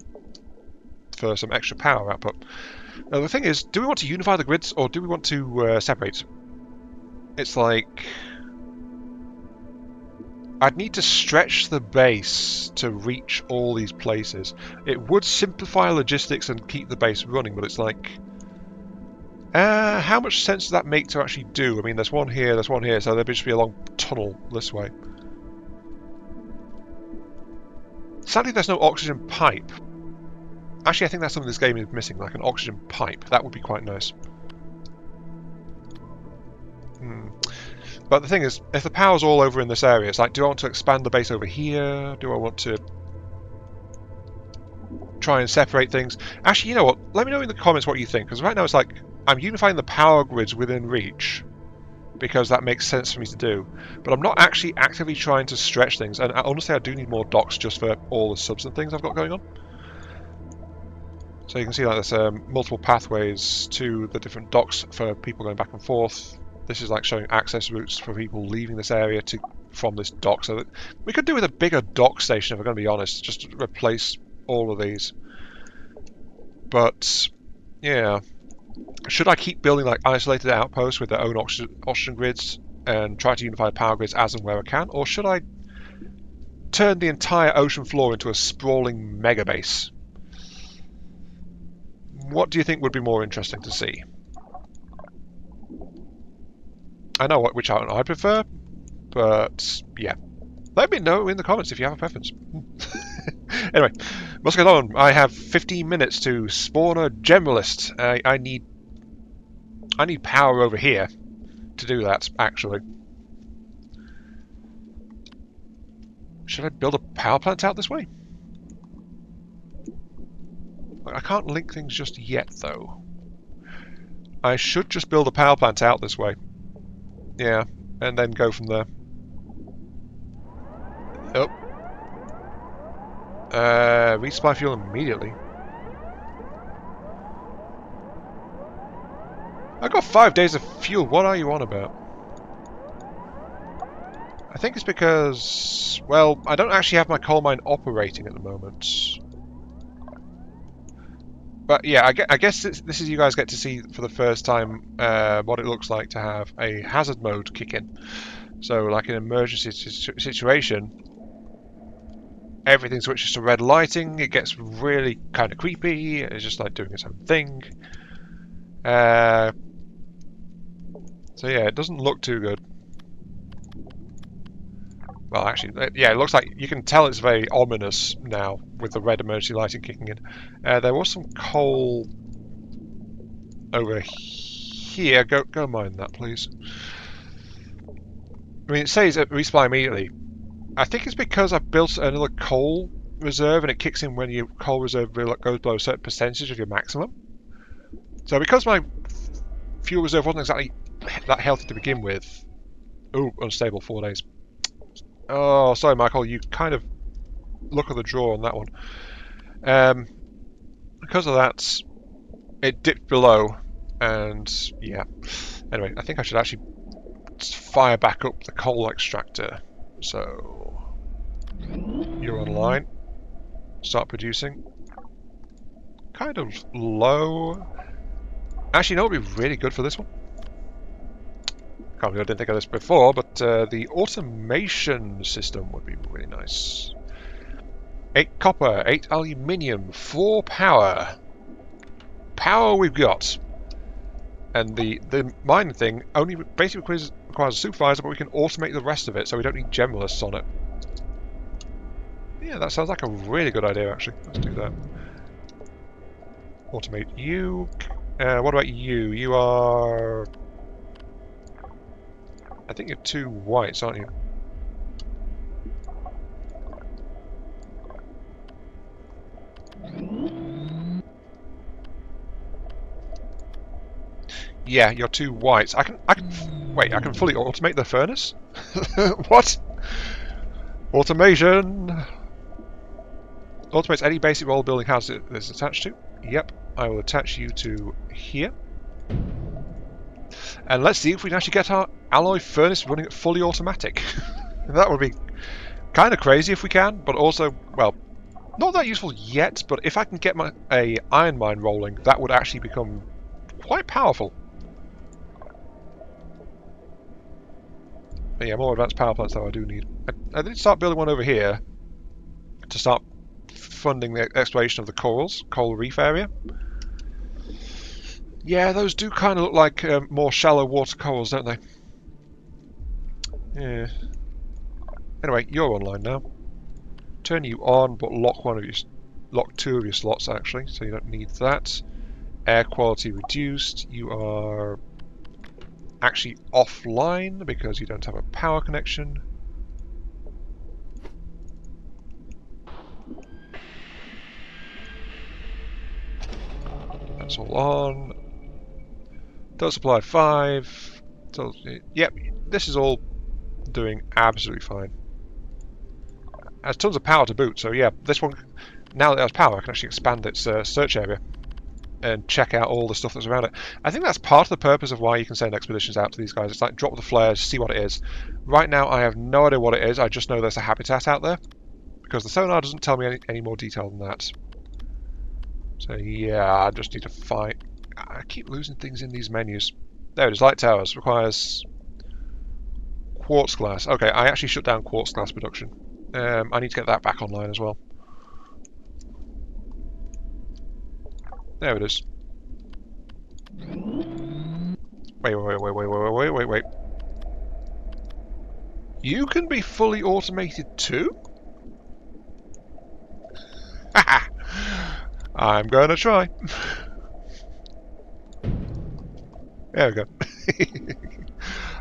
for some extra power output. Now the thing is, do we want to unify the grids or do we want to separate? It's like... I'd need to stretch the base to reach all these places. It would simplify logistics and keep the base running, but it's like... how much sense does that make to actually do? I mean, there's one here, so there'd just be a long tunnel this way. Sadly, there's no oxygen pipe. Actually, I think that's something this game is missing, like an oxygen pipe. That would be quite nice. But the thing is, if the power's all over in this area, it's like, do I want to expand the base over here? Do I want to try and separate things? Actually, you know what? Let me know in the comments what you think, because right now it's like, I'm unifying the power grids within reach, because that makes sense for me to do. But I'm not actually actively trying to stretch things, and honestly I do need more docks just for all the subs and things I've got going on. So you can see like there's multiple pathways to the different docks for people going back and forth. This is like showing access routes for people leaving this area from this dock. So that we could do with a bigger dock station, if we're going to be honest, just to replace all of these. But yeah, should I keep building like isolated outposts with their own oxygen grids and try to unify power grids as and where I can, or should I turn the entire ocean floor into a sprawling mega base? What do you think would be more interesting to see? I know which one I prefer, but yeah. Let me know in the comments if you have a preference. Anyway, let's get on. I have 15 minutes to spawn a generalist. I need power over here to do that, actually. Should I build a power plant out this way? I can't link things just yet, though. I should just build a power plant out this way. Yeah, and then go from there. Oh. Resupply fuel immediately. I got 5 days of fuel. What are you on about? I think it's because, well, I don't actually have my coal mine operating at the moment. But yeah, I guess this is you guys get to see for the first time what it looks like to have a hazard mode kick in. So like an emergency situation, everything switches to red lighting, it gets really kind of creepy, it's just like doing its own thing. So yeah, it doesn't look too good. Well, actually, yeah, it looks like you can tell it's very ominous now with the red emergency lighting kicking in. There was some coal over here. Go mine that, please. I mean, it says resupply immediately. I think it's because I've built another coal reserve and it kicks in when your coal reserve goes below a certain percentage of your maximum. So because my fuel reserve wasn't exactly that healthy to begin with... Ooh, unstable 4 days. Oh, sorry, Michael. You kind of look at the draw on that one. Because of that, it dipped below, and yeah. Anyway, I think I should actually fire back up the coal extractor. So you're online. Start producing. Kind of low. Actually, you know what would be really good for this one? Can't believe I didn't think of this before, but the automation system would be really nice. 8 copper, 8 aluminium, 4 power. Power we've got. And the mining thing only basically requires a supervisor, but we can automate the rest of it, so we don't need generalists on it. Yeah, that sounds like a really good idea, actually. Let's do that. Automate you. What about you? You are... I think you're 2 whites, aren't you? Yeah, you're 2 whites. I can wait, I can fully automate the furnace? What? Automation! Automates any basic role building house that it's attached to. Yep, I will attach you to here. And let's see if we can actually get our alloy furnace running at fully automatic. That would be kind of crazy if we can, but also, well, not that useful yet, but if I can get a iron mine rolling, that would actually become quite powerful. But yeah, more advanced power plants though I do need. I did start building one over here to start funding the exploration of the coral reef area. Yeah, those do kind of look like more shallow water corals, don't they? Yeah. Anyway, you're online now. Turn you on, but lock two of your slots actually, so you don't need that. Air quality reduced. You are actually offline because you don't have a power connection. That's all on. Total supply 5. Yep, this is all doing absolutely fine. Has tons of power to boot, so yeah, this one, now that it has power, I can actually expand its search area and check out all the stuff that's around it. I think that's part of the purpose of why you can send expeditions out to these guys. It's like drop the flares, see what it is. Right now I have no idea what it is, I just know there's a habitat out there, because the sonar doesn't tell me any more detail than that. So yeah, I just need to find... I keep losing things in these menus. There it is, light towers, requires quartz glass. Okay, I actually shut down quartz glass production. I need to get that back online as well. There it is. Wait. You can be fully automated too? Haha! I'm gonna try. There we go.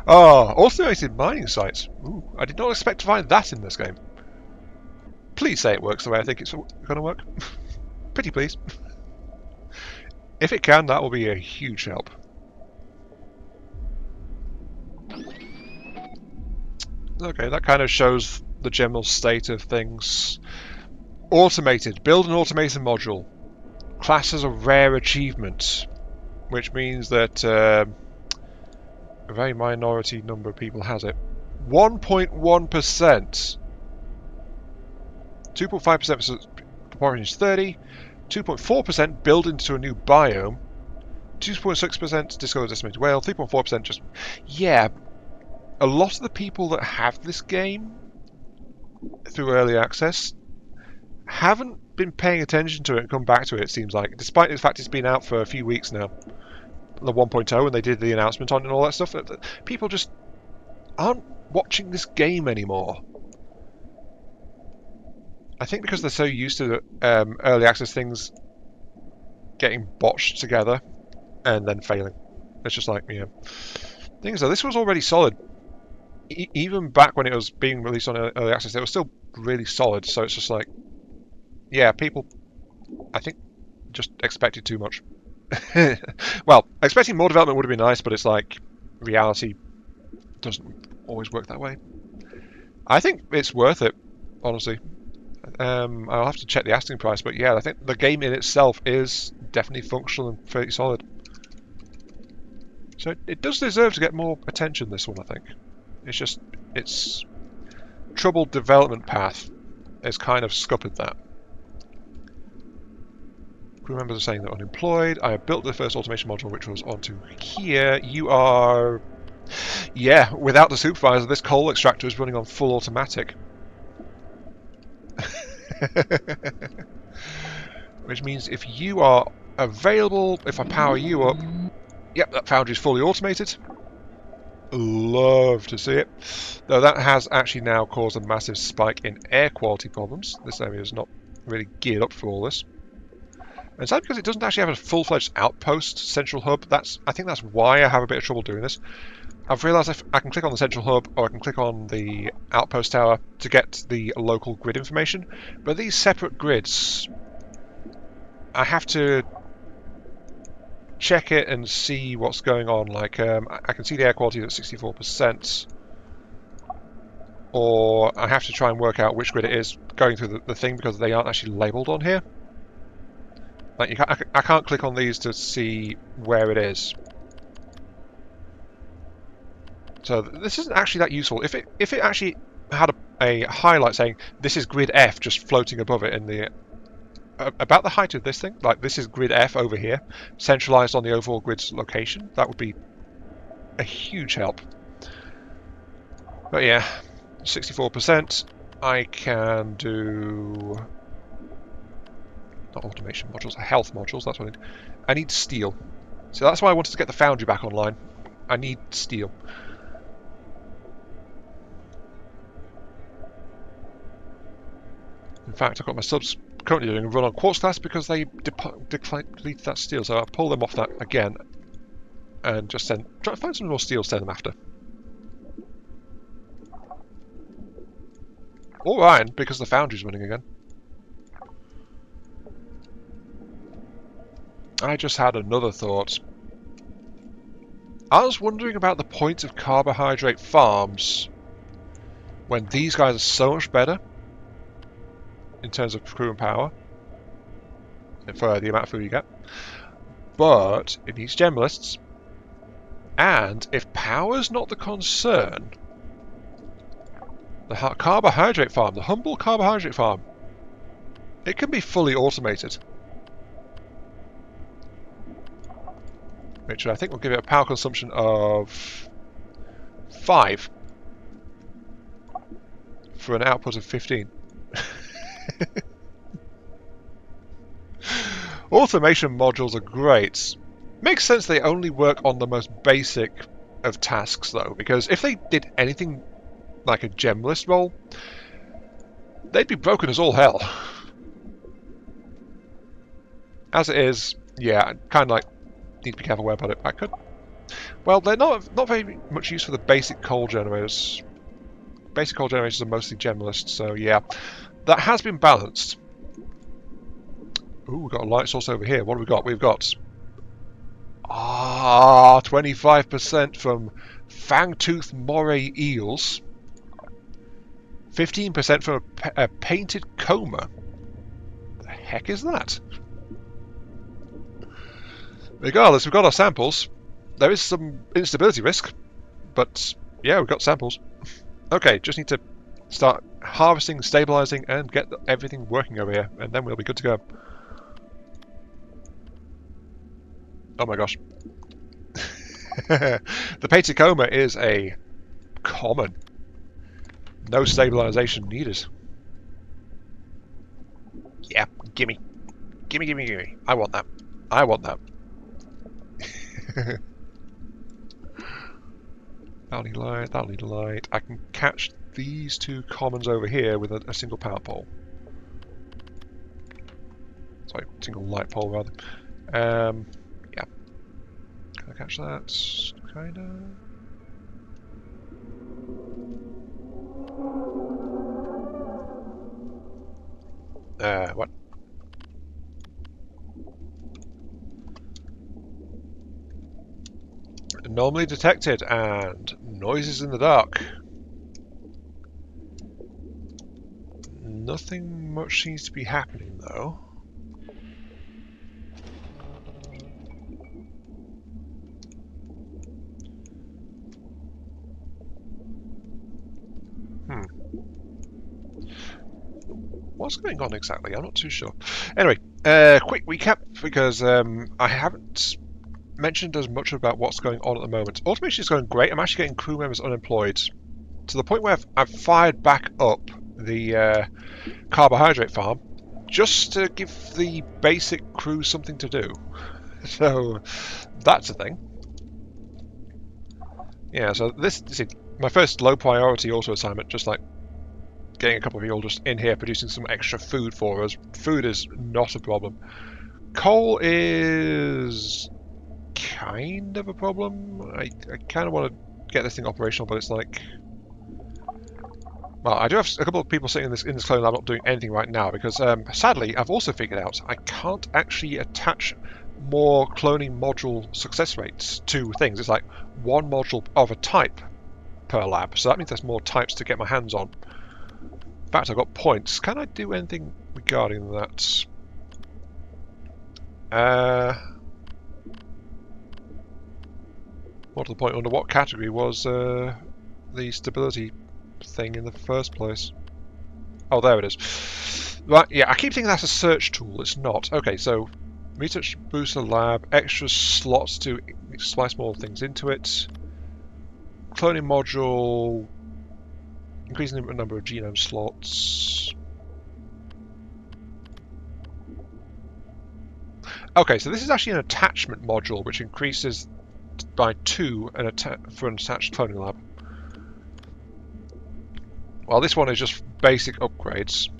Oh, automated mining sites. Ooh, I did not expect to find that in this game. Please say it works the way I think it's going to work. Pretty please. If it can, that will be a huge help. Okay, that kind of shows the general state of things. Automated. Build an automated module. Class as a rare achievement, which means that a very minority number of people has it. 1.1%. 2.5% proportion is 30. 2.4% build into a new biome. 2.6% discover decimated whale. 3.4% just... Yeah, a lot of the people that have this game through early access haven't been paying attention to it and come back to it, it seems like. Despite the fact it's been out for a few weeks now. The 1.0, and they did the announcement on it and all that stuff. People just aren't watching this game anymore. I think because they're so used to early access things getting botched together and then failing. It's just like, yeah. Thing is though, this was already solid. Even back when it was being released on early access, it was still really solid. So it's just like, yeah, people, I think, just expected too much. Well, expecting more development would have been nice, but it's like, reality doesn't always work that way. I think it's worth it, honestly. I'll have to check the asking price, but yeah, I think the game in itself is definitely functional and fairly solid. So it does deserve to get more attention, this one, I think. It's just, its troubled development path has kind of scuppered that. Crew members are saying they're unemployed. I have built the first automation module, which was onto here. You are... Yeah, without the supervisor, this coal extractor is running on full automatic. Which means if you are available, if I power you up, yep, that foundry is fully automated. Love to see it. Though that has actually now caused a massive spike in air quality problems. This area is not really geared up for all this. And it's because it doesn't actually have a full-fledged outpost central hub. I think that's why I have a bit of trouble doing this. I've realised I can click on the central hub or I can click on the outpost tower to get the local grid information. But these separate grids, I have to check it and see what's going on. Like, I can see the air quality is at 64%. Or I have to try and work out which grid it is going through the thing because they aren't actually labelled on here. Like, I can't click on these to see where it is. So this isn't actually that useful. If it actually had a highlight saying this is grid F just floating above it in the about the height of this thing, like this is grid F over here, centralized on the overall grid's location, that would be a huge help. But yeah, 64%. I can do... not automation modules, health modules, that's what I need. I need steel. So that's why I wanted to get the foundry back online. I need steel. In fact, I've got my subs currently doing a run on quartz class because they deleted that steel. So I'll pull them off that again and just try to find some more steel to send them after. Or iron, because the foundry's running again. I just had another thought. I was wondering about the point of carbohydrate farms when these guys are so much better in terms of crew and power for the amount of food you get. But it needs generalists, and if power's not the concern, the carbohydrate farm, the humble carbohydrate farm, it can be fully automated. Which I think will give it a power consumption of 5 for an output of 15. Automation modules are great. Makes sense they only work on the most basic of tasks though, because if they did anything like a generalist role, they'd be broken as all hell. As it is, yeah, kind of like need to be careful where about it. I could. Well, they're not very much use for the basic coal generators. Basic coal generators are mostly generalists, so yeah, that has been balanced. Ooh, we've got a light source over here. What have we got? We've got 25% from fangtooth moray eels. 15% from a painted coma. The heck is that? Regardless, we've got our samples. There is some instability risk, but yeah, we've got samples. Okay, just need to start harvesting, stabilizing, and get everything working over here, and then we'll be good to go. Oh my gosh. The painted coma is a common. No stabilization needed. Yeah, gimme. Gimme, gimme, gimme. I want that. I want that. That'll need light, that'll need light. I can catch these two commons over here with a single power pole. Sorry, single light pole rather. Yeah. Can I catch that? Kinda. What? Anomaly detected and noises in the dark. Nothing much seems to be happening though. What's going on exactly? I'm not too sure. Anyway, quick recap because I haven't mentioned as much about what's going on at the moment. Automation is going great. I'm actually getting crew members unemployed to the point where I've fired back up the carbohydrate farm just to give the basic crew something to do. So that's a thing. Yeah, so this is my first low priority auto assignment, just like getting a couple of you all just in here producing some extra food for us. Food is not a problem. Coal is kind of a problem. I kind of want to get this thing operational, but it's like, well, I do have a couple of people sitting in this clone lab not doing anything right now because sadly I've also figured out I can't actually attach more cloning module success rates to things. It's like one module of a type per lab, so that means there's more types to get my hands on. In fact, I've got points. Can I do anything regarding that? What to the point? Under what category was the stability thing in the first place? Oh, there it is. Right, yeah, I keep thinking that's a search tool. It's not. Okay, so research booster lab, extra slots to slice more things into it. Cloning module. Increasing the number of genome slots. Okay, so this is actually an attachment module which increases by 2 for an attached cloning lab. Well, this one is just basic upgrades.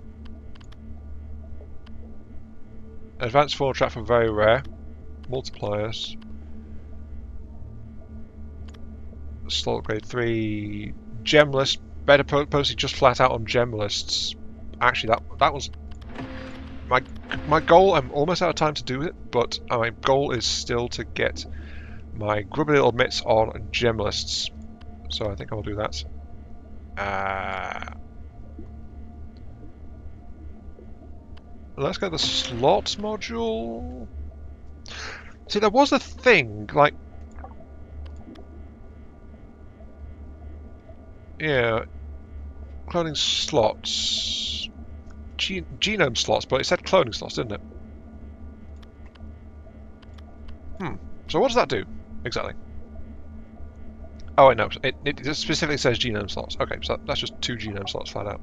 Advanced forward trap for very rare. Multipliers. Slot upgrade 3. Generalist. Better posted just flat out on generalists. Actually, that was my goal. I'm almost out of time to do it, but my goal is still to get my grubby little mitts on generalists. So I think I'll do that. Let's get the slots module. See, there was a thing, like... Yeah. Cloning slots. Genome slots, but it said cloning slots, didn't it? So what does that do, exactly? Oh, I know. It just specifically says genome slots. Okay, so that's just 2 genome slots flat out.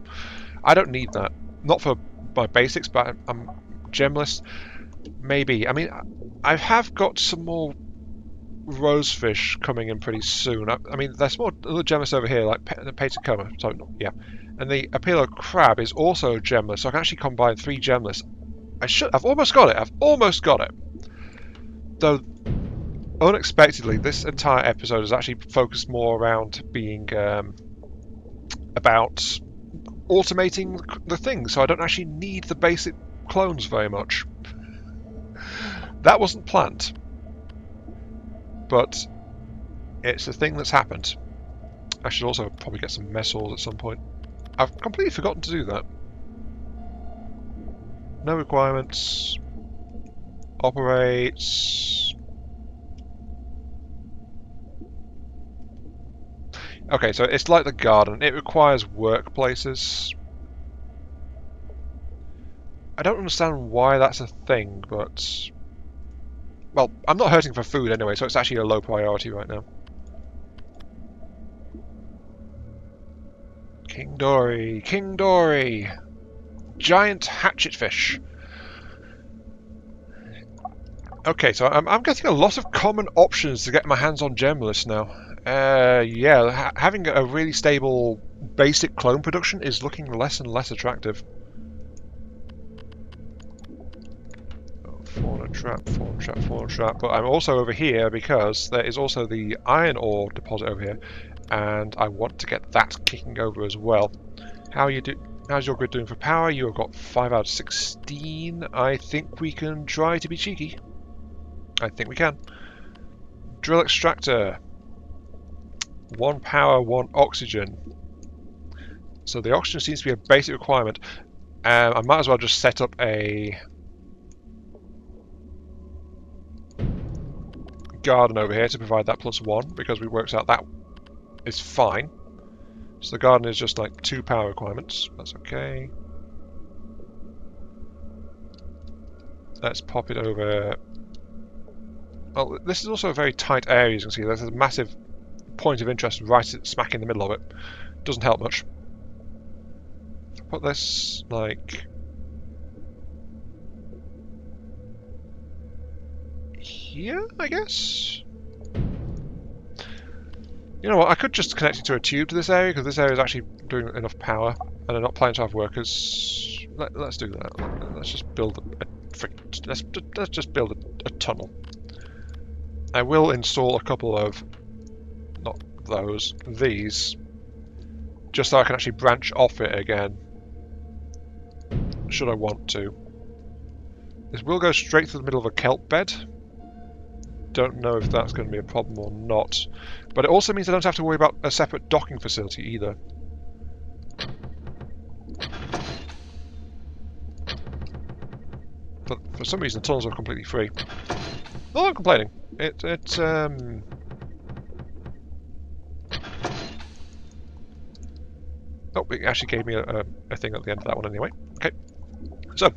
I don't need that. Not for my basics, but I'm generalist. Maybe. I mean, I have got some more rosefish coming in pretty soon. I mean, there's more other generalists over here, like the Patacoma. So, yeah. And the Apilo crab is also a generalist, so I can actually combine 3 generalists. I've almost got it. I've almost got it. Though, unexpectedly, this entire episode is actually focused more around being about automating the thing, so I don't actually need the basic clones very much. That wasn't planned, but it's a thing that's happened. I should also probably get some messors at some point. I've completely forgotten to do that. No requirements. Operates. Okay, so it's like the garden. It requires workplaces. I don't understand why that's a thing, but... Well, I'm not hurting for food anyway, so it's actually a low priority right now. King Dory, King Dory! Giant hatchetfish. Okay, so I'm getting a lot of common options to get my hands on generalists now. Yeah, having a really stable basic clone production is looking less and less attractive. Fauna trap, fauna trap, fauna trap. But I'm also over here because there is also the iron ore deposit over here, and I want to get that kicking over as well. How's your grid doing for power? You have got 5 out of 16. I think we can try to be cheeky. I think we can. Drill extractor. 1 power, 1 oxygen. So the oxygen seems to be a basic requirement. I might as well just set up a garden over here to provide that +1, because we worked out that is fine. So the garden is just like 2 power requirements. That's okay. Let's pop it over. Well, this is also a very tight area, as you can see. There's a massive point of interest right smack in the middle of it. Doesn't help much. Put this like here, I guess. You know what? I could just connect it to a tube to this area, because this area is actually doing enough power, and I'm not planning to have workers. Let's do that. Let's just build let's just build a tunnel. I will install a couple of, not those, these, just so I can actually branch off it again, should I want to. This will go straight through the middle of a kelp bed. Don't know if that's going to be a problem or not, but it also means I don't have to worry about a separate docking facility either. But for some reason the tunnels are completely free. Not I'm complaining. Oh, it actually gave me a thing at the end of that one anyway. Okay, so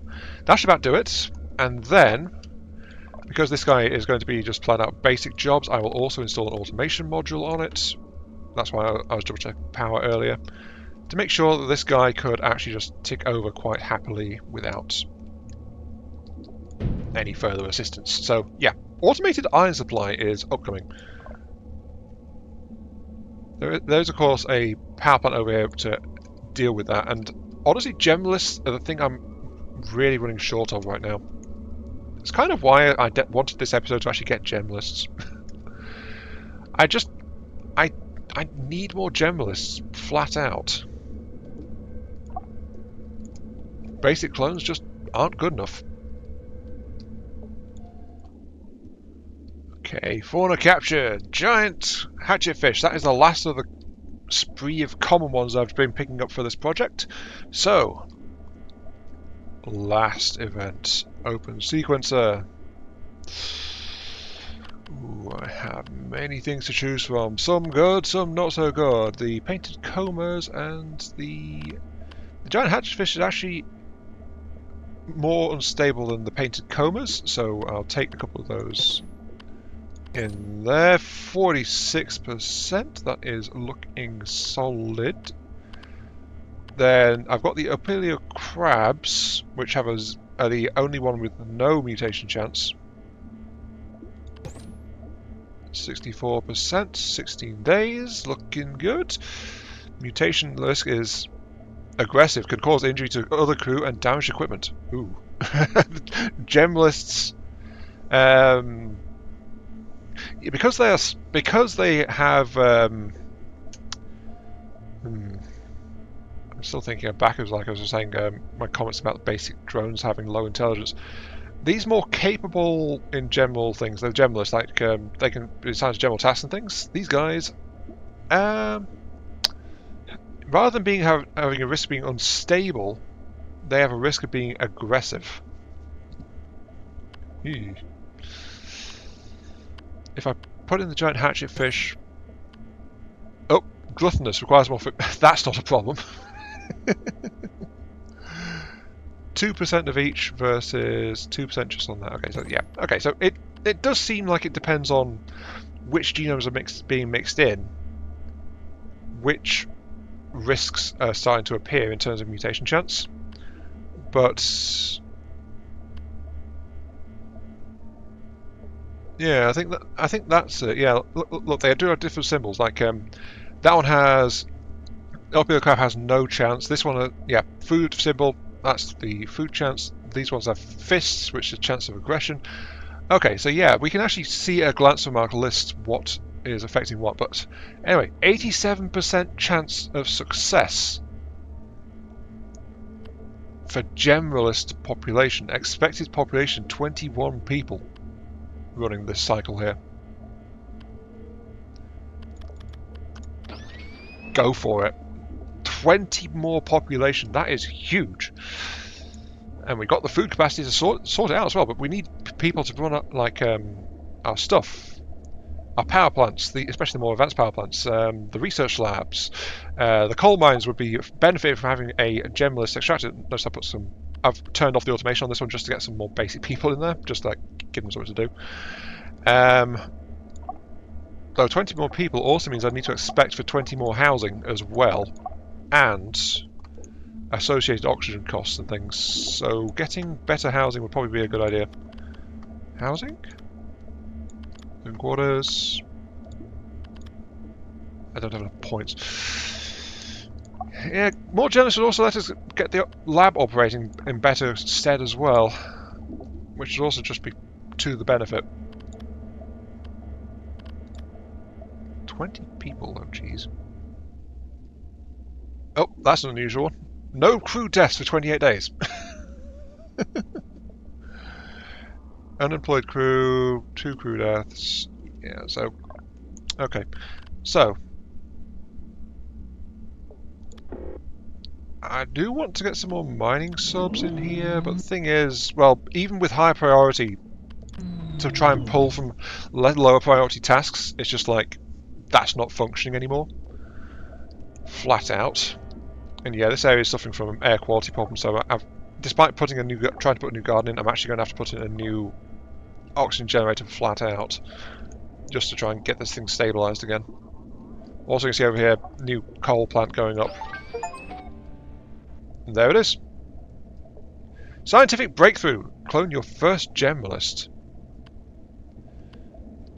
that should about do it. And then, because this guy is going to be just flat out basic jobs, I will also install an automation module on it. That's why I was double checking power earlier. to make sure that this guy could actually just tick over quite happily without any further assistance. So yeah, automated iron supply is upcoming. There's of course a power plant over here to deal with that, and honestly generalists are the thing I'm really running short of right now. It's kind of why I wanted this episode to actually get generalists. I need more generalists, flat out. Basic clones just aren't good enough. Okay, fauna capture, giant hatchetfish. That is the last of the spree of common ones I've been picking up for this project. So, last event, open sequencer. Ooh, I have many things to choose from. Some good, some not so good. The painted combers and the giant hatchetfish is actually more unstable than the painted combers, so I'll take a couple of those in there. 46%, that is looking solid. Then I've got the opilio crabs, which have are the only one with no mutation chance. 64%, 16 days, looking good. Mutation risk is aggressive, can cause injury to other crew and damage equipment. Ooh. Generalists, because they have. I'm still thinking backwards, like I was saying, my comments about the basic drones having low intelligence. These more capable in general things, they're generalists, like they can assign general tasks and things. These guys, rather than having a risk of being unstable, they have a risk of being aggressive. If I put in the giant hatchetfish... Oh, gluttonous, requires more food. That's not a problem. 2% of each versus 2% just on that. Okay, so yeah. Okay, so it does seem like it depends on which genomes are being mixed in, which risks are starting to appear in terms of mutation chance. But yeah, I think that's it. Yeah, look, they do have different symbols. Like that one has opilio crab has no chance. This one, yeah, food symbol. That's the food chance. These ones have fists, which is chance of aggression. Okay, so yeah, we can actually see at a glance from our list what is affecting what. But anyway, 87% chance of success for generalist population. Expected population 21 people running this cycle here. Go for it. 20 more population, that is huge. And we've got the food capacity to sort it out as well, but we need people to run up like our stuff, our power plants, especially the more advanced power plants, the research labs, the coal mines would be benefited from having a generalist extractor. Notice I've turned off the automation on this one just to get some more basic people in there, just like give them something to do. Though 20 more people also means I need to expect for 20 more housing as well, and associated oxygen costs and things. So getting better housing would probably be a good idea. Housing? Living quarters. I don't have enough points. Yeah, more generous would also let us get the lab operating in better stead as well, which would also just be to the benefit. 20 people, oh jeez. Oh, that's an unusual one. No crew deaths for 28 days. Unemployed crew, 2 crew deaths. Yeah, so... Okay. So... I do want to get some more mining subs in here, but the thing is, well, even with high priority, to try and pull from lower priority tasks, it's just like, that's not functioning anymore. Flat out. And yeah, this area is suffering from air quality problems, so despite trying to put a new garden in, I'm actually going to have to put in a new oxygen generator flat out, just to try and get this thing stabilised again. Also, you can see over here, new coal plant going up. And there it is. Scientific breakthrough. Clone your first generalist.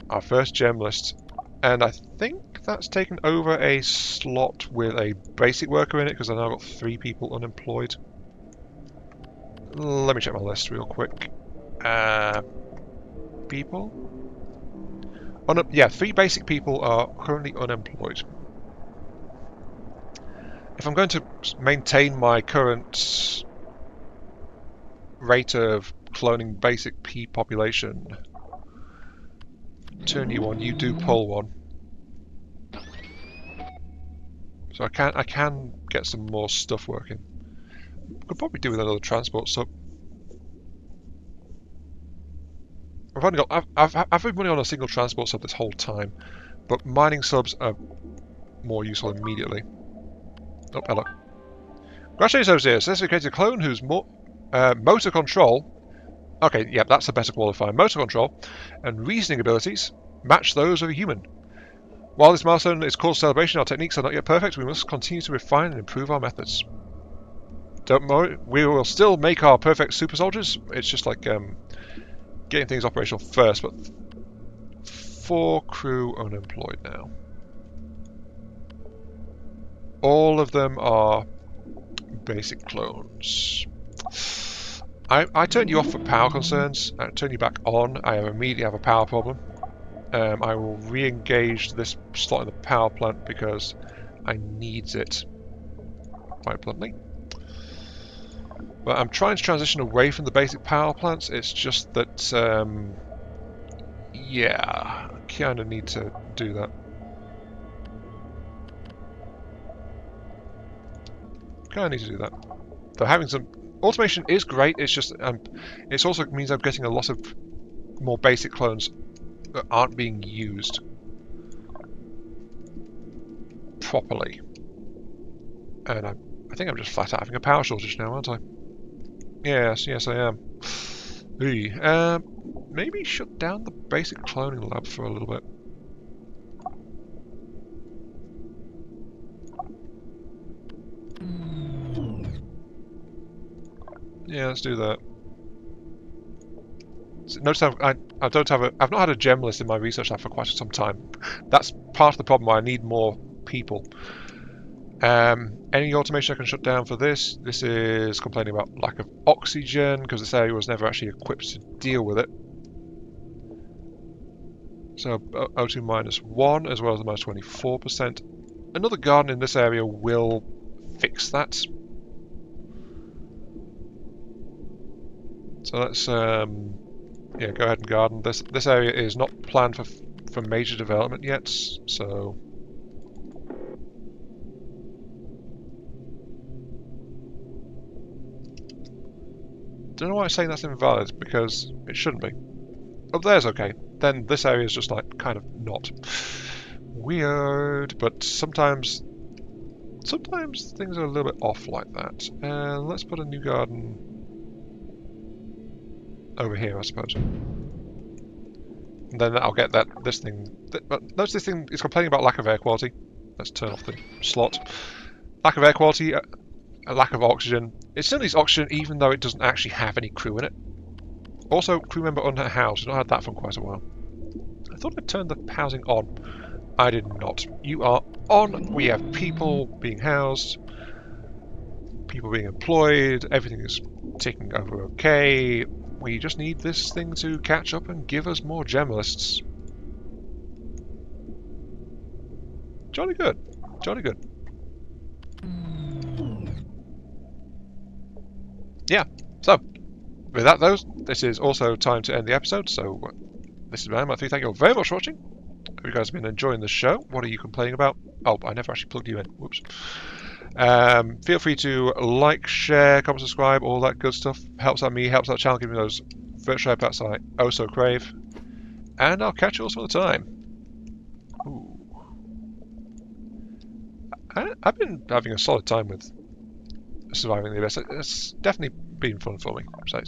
Our first generalist. And I think that's taken over a slot with a basic worker in it, because I've now got 3 people unemployed. Let me check my list real quick. People? Yeah, 3 basic people are currently unemployed. If I'm going to maintain my current rate of cloning basic P population, turn you on, you do pull one. So I can get some more stuff working. Could probably do with another transport sub. I've only got I've been running on a single transport sub this whole time, but mining subs are more useful immediately. Oh, hello. Congratulations, here. So this created a clone whose motor control. Okay, yeah, that's a better qualifier. Motor control and reasoning abilities match those of a human. While this milestone is cause for celebration, our techniques are not yet perfect. We must continue to refine and improve our methods. Don't worry, we will still make our perfect super soldiers. It's just like getting things operational first, but 4 crew unemployed now. All of them are basic clones. I turned you off for power concerns. I turn you back on. I immediately have a power problem. I will re-engage this slot in the power plant because I needs it, quite bluntly. But I'm trying to transition away from the basic power plants. It's just that, yeah, I kind of need to do that. Kind of need to do that. Though having some automation is great. It's just it also means I'm getting a lot of more basic clones that aren't being used properly. And I think I'm just flat out having a power shortage now, aren't I? Yes, I am. Maybe shut down the basic cloning lab for a little bit. Yeah, let's do that. Notice I've not had a generalist in my research lab for quite some time. That's part of the problem why I need more people. Any automation I can shut down for this. This is complaining about lack of oxygen because this area was never actually equipped to deal with it. So O2 -1 as well as the -24%. Another garden in this area will fix that. So let's yeah, go ahead and garden. This area is not planned for major development yet, so don't know why I'm saying that's invalid, because it shouldn't be. Up there's okay. Then this area is just like kind of not. Weird, but sometimes things are a little bit off like that. And let's put a new garden over here, I suppose. And then I'll get this thing. But notice this thing is complaining about lack of air quality. Let's turn off the slot. Lack of air quality, a lack of oxygen. It still needs oxygen even though it doesn't actually have any crew in it. Also, crew member unhoused. We've not had that for quite a while. I thought I turned the housing on. I did not. You are on. We have people being housed, people being employed. Everything is ticking over okay. We just need this thing to catch up and give us more generalists. Jolly good. Jolly good. Yeah, so with that though, this is also time to end the episode, so this is Man3. Thank you all very much for watching. Hope you guys have been enjoying the show. What are you complaining about? Oh, I never actually plugged you in. Whoops. Feel free to like, share, comment, subscribe, all that good stuff. Helps out me, helps out the channel, giving me those virtual pets I oh so crave. And I'll catch you all some other time. Ooh. I've been having a solid time with surviving the abyss. It's definitely been fun for me. So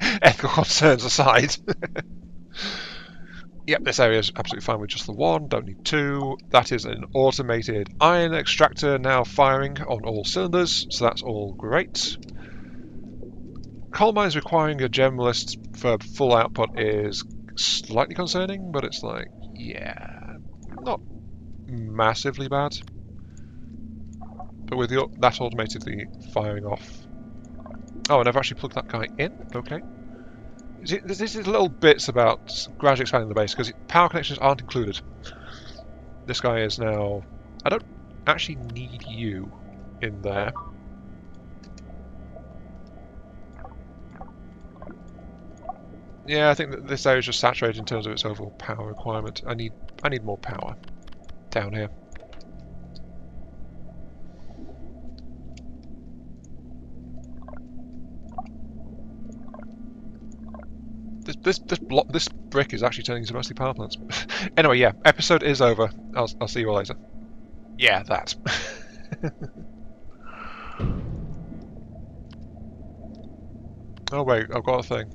ethical concerns aside. Yep, this area is absolutely fine with just the one, don't need two. That is an automated iron extractor now firing on all cylinders, so that's all great. Coal mines requiring a generalist for full output is slightly concerning, but it's like, yeah, not massively bad. But with that automatically firing off... Oh, and I've actually plugged that guy in, okay. This is little bits about gradually expanding the base, because power connections aren't included. This guy is now... I don't actually need you in there. Yeah, I think that this area is just saturated in terms of its overall power requirement. I need more power down here. This brick is actually turning into mostly power plants. Anyway, yeah, episode is over. I'll see you all later. Yeah, that. Oh wait, I've got a thing.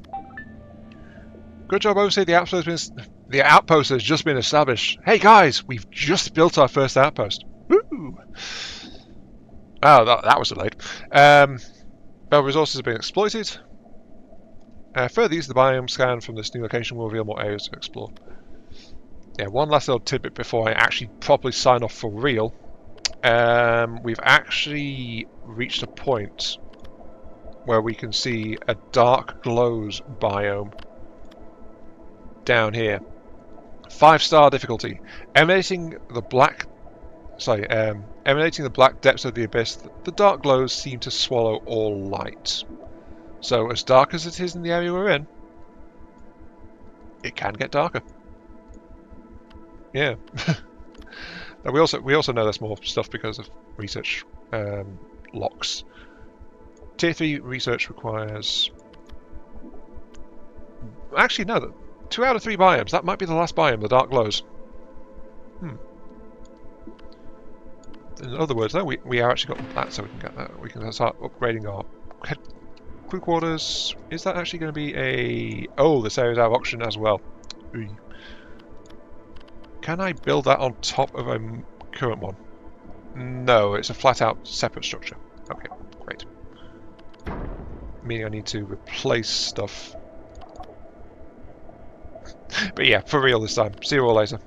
Good job, OC. The outpost has just been established. Hey guys, we've just built our first outpost. Woo! Oh, that was delayed. Well, resources have been exploited. Further use of the biome scan from this new location will reveal more areas to explore. Yeah, one last little tidbit before I actually properly sign off for real. We've actually reached a point where we can see a dark glows biome down here. 5-star difficulty. Emanating the black depths of the abyss, the dark glows seem to swallow all light. So, as dark as it is in the area we're in, it can get darker. Yeah. we also know there's more stuff because of research locks. Tier 3 research requires... Actually, no. 2 out of 3 biomes. That might be the last biome, the dark glows. In other words, though, we are actually got that, so we can get that. We can start upgrading our crew quarters. Is that actually going to be a... Oh, this area is out of auction as well. Can I build that on top of a current one? No, it's a flat-out separate structure. Okay, great. Meaning I need to replace stuff. But yeah, for real this time. See you all later.